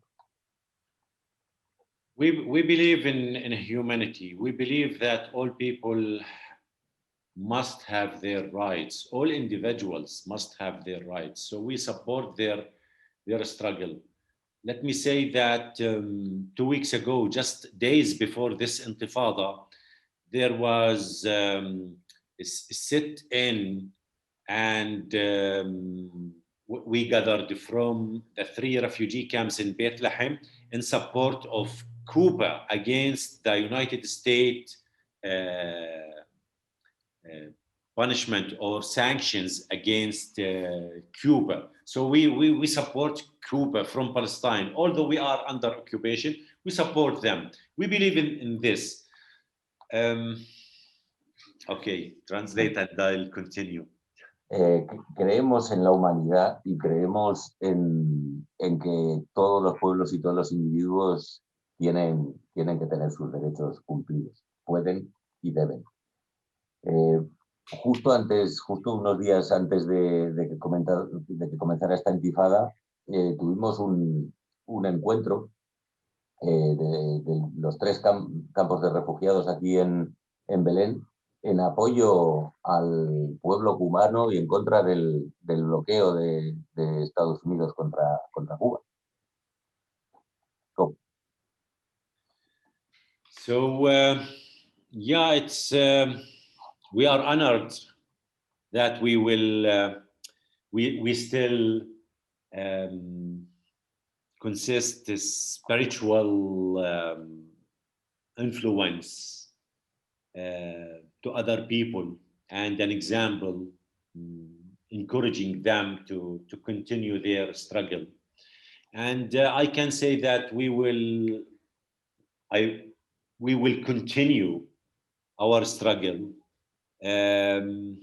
S3: We believe in humanity. We believe that all people must have their rights. All individuals must have their rights. So we support their struggle. Let me say that 2 weeks ago, just days before this intifada, there was a sit-in, and we gathered from the 3 refugee camps in Bethlehem in support of Cuba against the United States punishment or sanctions against Cuba. So we support Cuba from Palestine. Although we are under occupation, we support them. We believe in this. Okay, translate and I'll continue.
S2: Creemos en la humanidad y creemos en que todos los pueblos y todos los individuos tienen que tener sus derechos cumplidos. Pueden y deben. Justo unos días antes de que comenzara esta intifada, tuvimos un encuentro de los 3 campos de refugiados aquí en Belén, en apoyo al pueblo cubano y en contra del bloqueo de Estados Unidos contra Cuba. ¿Cómo?
S3: So yeah, it's we are honored that we will we still consist this spiritual influence to other people and an example, encouraging them to continue their struggle. And I can say that we will continue our struggle, and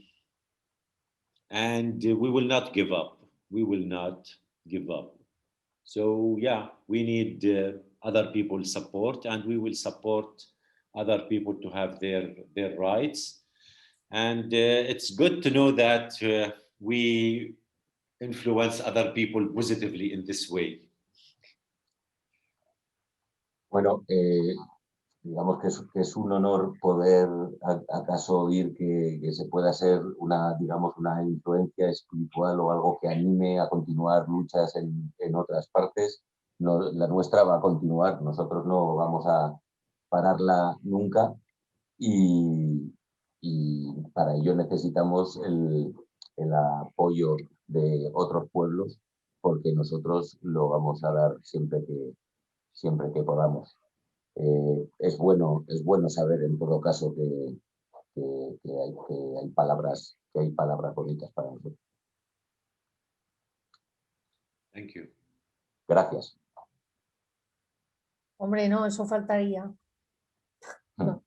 S3: we will not give up. We will not give up. So yeah, we need other people's support, and we will support other people to have their rights. And it's good to know that we influence other people positively in this way.
S2: Bueno, digamos que es un honor poder acaso oír que se pueda ser una influencia espiritual o algo que anime a continuar luchas en otras partes. No, la nuestra va a continuar, nosotros no vamos a pararla nunca y para ello necesitamos el apoyo de otros pueblos, porque nosotros lo vamos a dar siempre que podamos. Es bueno saber en todo caso que hay palabras bonitas para nosotros.
S3: Thank you.
S2: Gracias.
S1: Hombre, no, eso faltaría. No.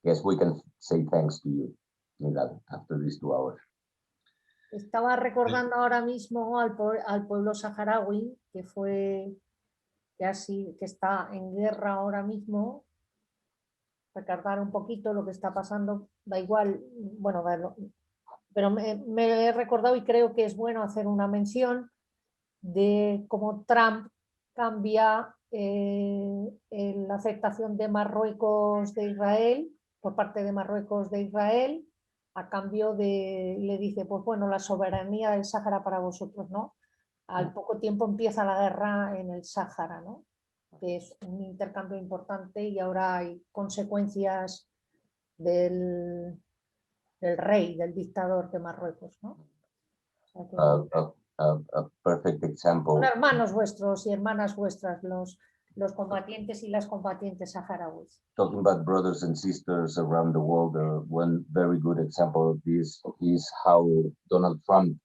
S2: Yes, we can say thanks to you, Nidal, after these 2 hours.
S1: Estaba recordando ahora mismo al pueblo saharaui, que está en guerra ahora mismo. Recordar un poquito lo que está pasando, da igual, bueno, pero me he recordado y creo que es bueno hacer una mención de cómo Trump cambia la aceptación de Marruecos de Israel, por parte de Marruecos de Israel, a cambio de, le dice, pues bueno, la soberanía del Sáhara para vosotros, ¿no? Al poco tiempo empieza la guerra en el Sáhara, ¿no? Que es un intercambio importante y ahora hay consecuencias del rey, del dictador de Marruecos, ¿no? O sea que
S2: A perfect example.
S1: son hermanos vuestros y hermanas vuestras los combatientes y las combatientes saharauis.
S2: Talking about brothers and sisters around the world, one very good example of this is how Donald Trump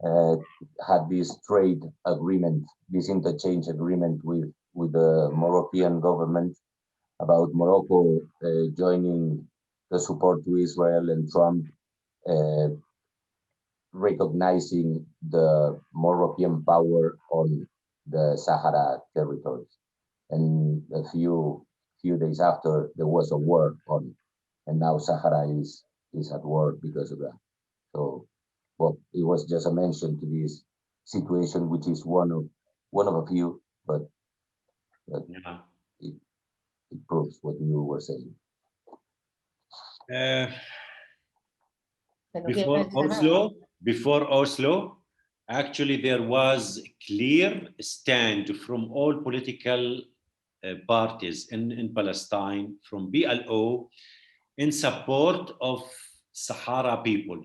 S2: had this trade agreement, this interchange agreement with the Moroccan government about Morocco joining the support to Israel, and Trump recognizing the Moroccan power on the Sahara territories. And a few days after, there was a war on, and now Sahara is at war because of that. So, well, it was just a mention to this situation, which is one of a few, but
S3: Yeah.
S2: it proves what you were saying.
S3: Before Oslo, actually there was a clear stand from all political parties in Palestine, from PLO, in support of Sahara people.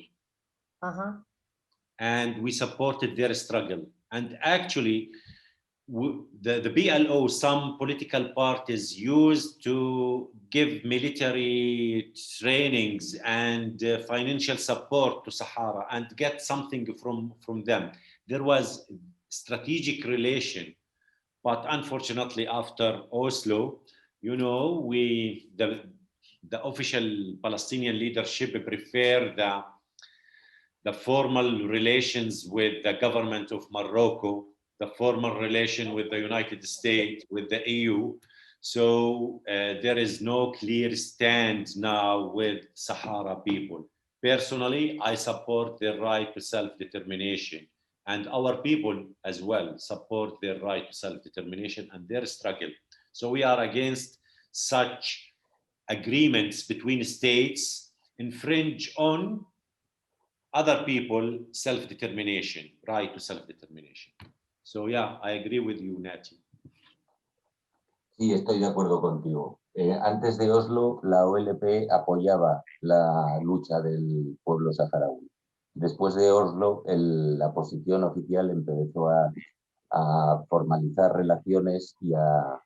S3: And we supported their struggle. And actually, the PLO, some political parties used to give military trainings and financial support to Sahara and get something from them. There was strategic relation, but unfortunately after Oslo, you know, the official Palestinian leadership preferred the formal relations with the government of Morocco, the formal relation with the United States, with the EU. So there is no clear stand now with Sahara people. Personally, I support their right to self-determination, and our people as well support their right to self-determination and their struggle. So we are against such agreements between states infringe on other people self-determination, right to self-determination. So yeah, I agree with you, Nati.
S2: Sí, estoy de acuerdo contigo. Antes de Oslo, la OLP apoyaba la lucha del pueblo saharaui. Después de Oslo, la posición oficial empezó a formalizar relaciones y a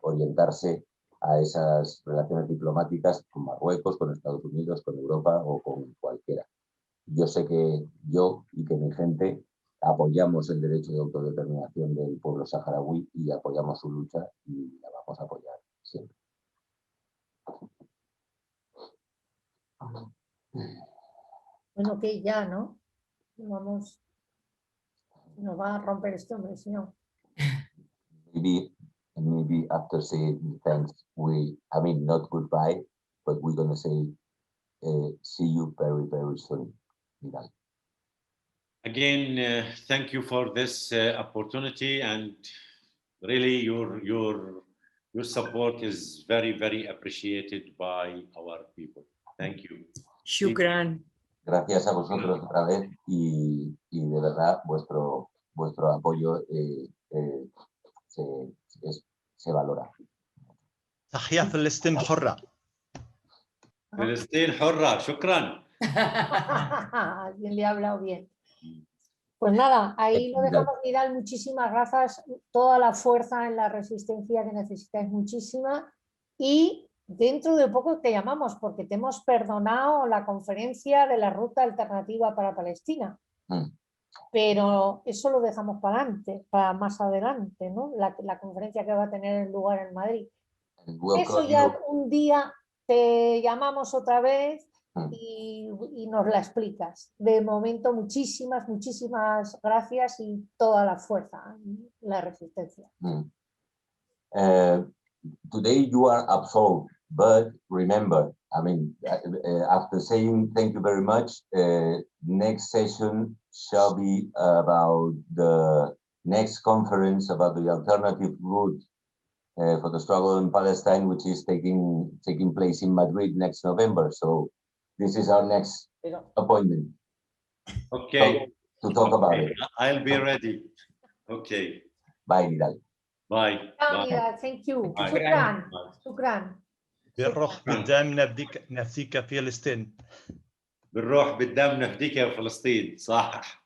S2: orientarse a esas relaciones diplomáticas con Marruecos, con Estados Unidos, con Europa o con cualquiera. Yo sé que yo y que mi gente apoyamos el derecho de autodeterminación del pueblo saharaui y apoyamos su lucha y la vamos a apoyar siempre.
S1: Bueno, que ya, ¿no? Vamos, nos va a romper este hombre, si no.
S2: Maybe after saying thanks, I mean, not goodbye, but we're going to say see you very, very soon.
S3: Again, thank you for this opportunity, and really your support is very, very appreciated by our people. Thank you.
S4: Shukran.
S2: Gracias a vosotros otra vez y de verdad vuestro apoyo se valora.
S5: تحية فلسطين حرة.
S3: فلسطين حرة, شكرا.
S1: Alguien le ha hablado bien. Pues nada, ahí lo dejamos, Vidal. Muchísimas gracias. Toda la fuerza en la resistencia que necesitáis, muchísima. Y dentro de poco te llamamos porque te hemos perdonado la conferencia de la ruta alternativa para Palestina. Pero eso lo dejamos para adelante, para más adelante, ¿no? La conferencia que va a tener lugar en Madrid. Eso ya un día te llamamos otra vez y nos la explicas. De momento, muchísimas gracias y toda la fuerza en la resistencia.
S2: Today you are absolved, but remember, I mean, after saying thank you very much, next session shall be about the next conference about the alternative route for the struggle in Palestine, which is taking place in Madrid next November. So This is our next
S1: Pero
S2: appointment
S3: Okay.
S2: to talk about
S3: Okay,
S2: it.
S3: I'll be ready. Okay.
S2: Bye, Nidal.
S3: Bye. Bye.
S1: thank you.
S3: Bye.
S1: شكرا.
S3: Bye.
S1: شكرا.
S5: بالروح بالدم نفديك فلسطين.
S3: بالروح بالدم نفديك يا فلسطين صح.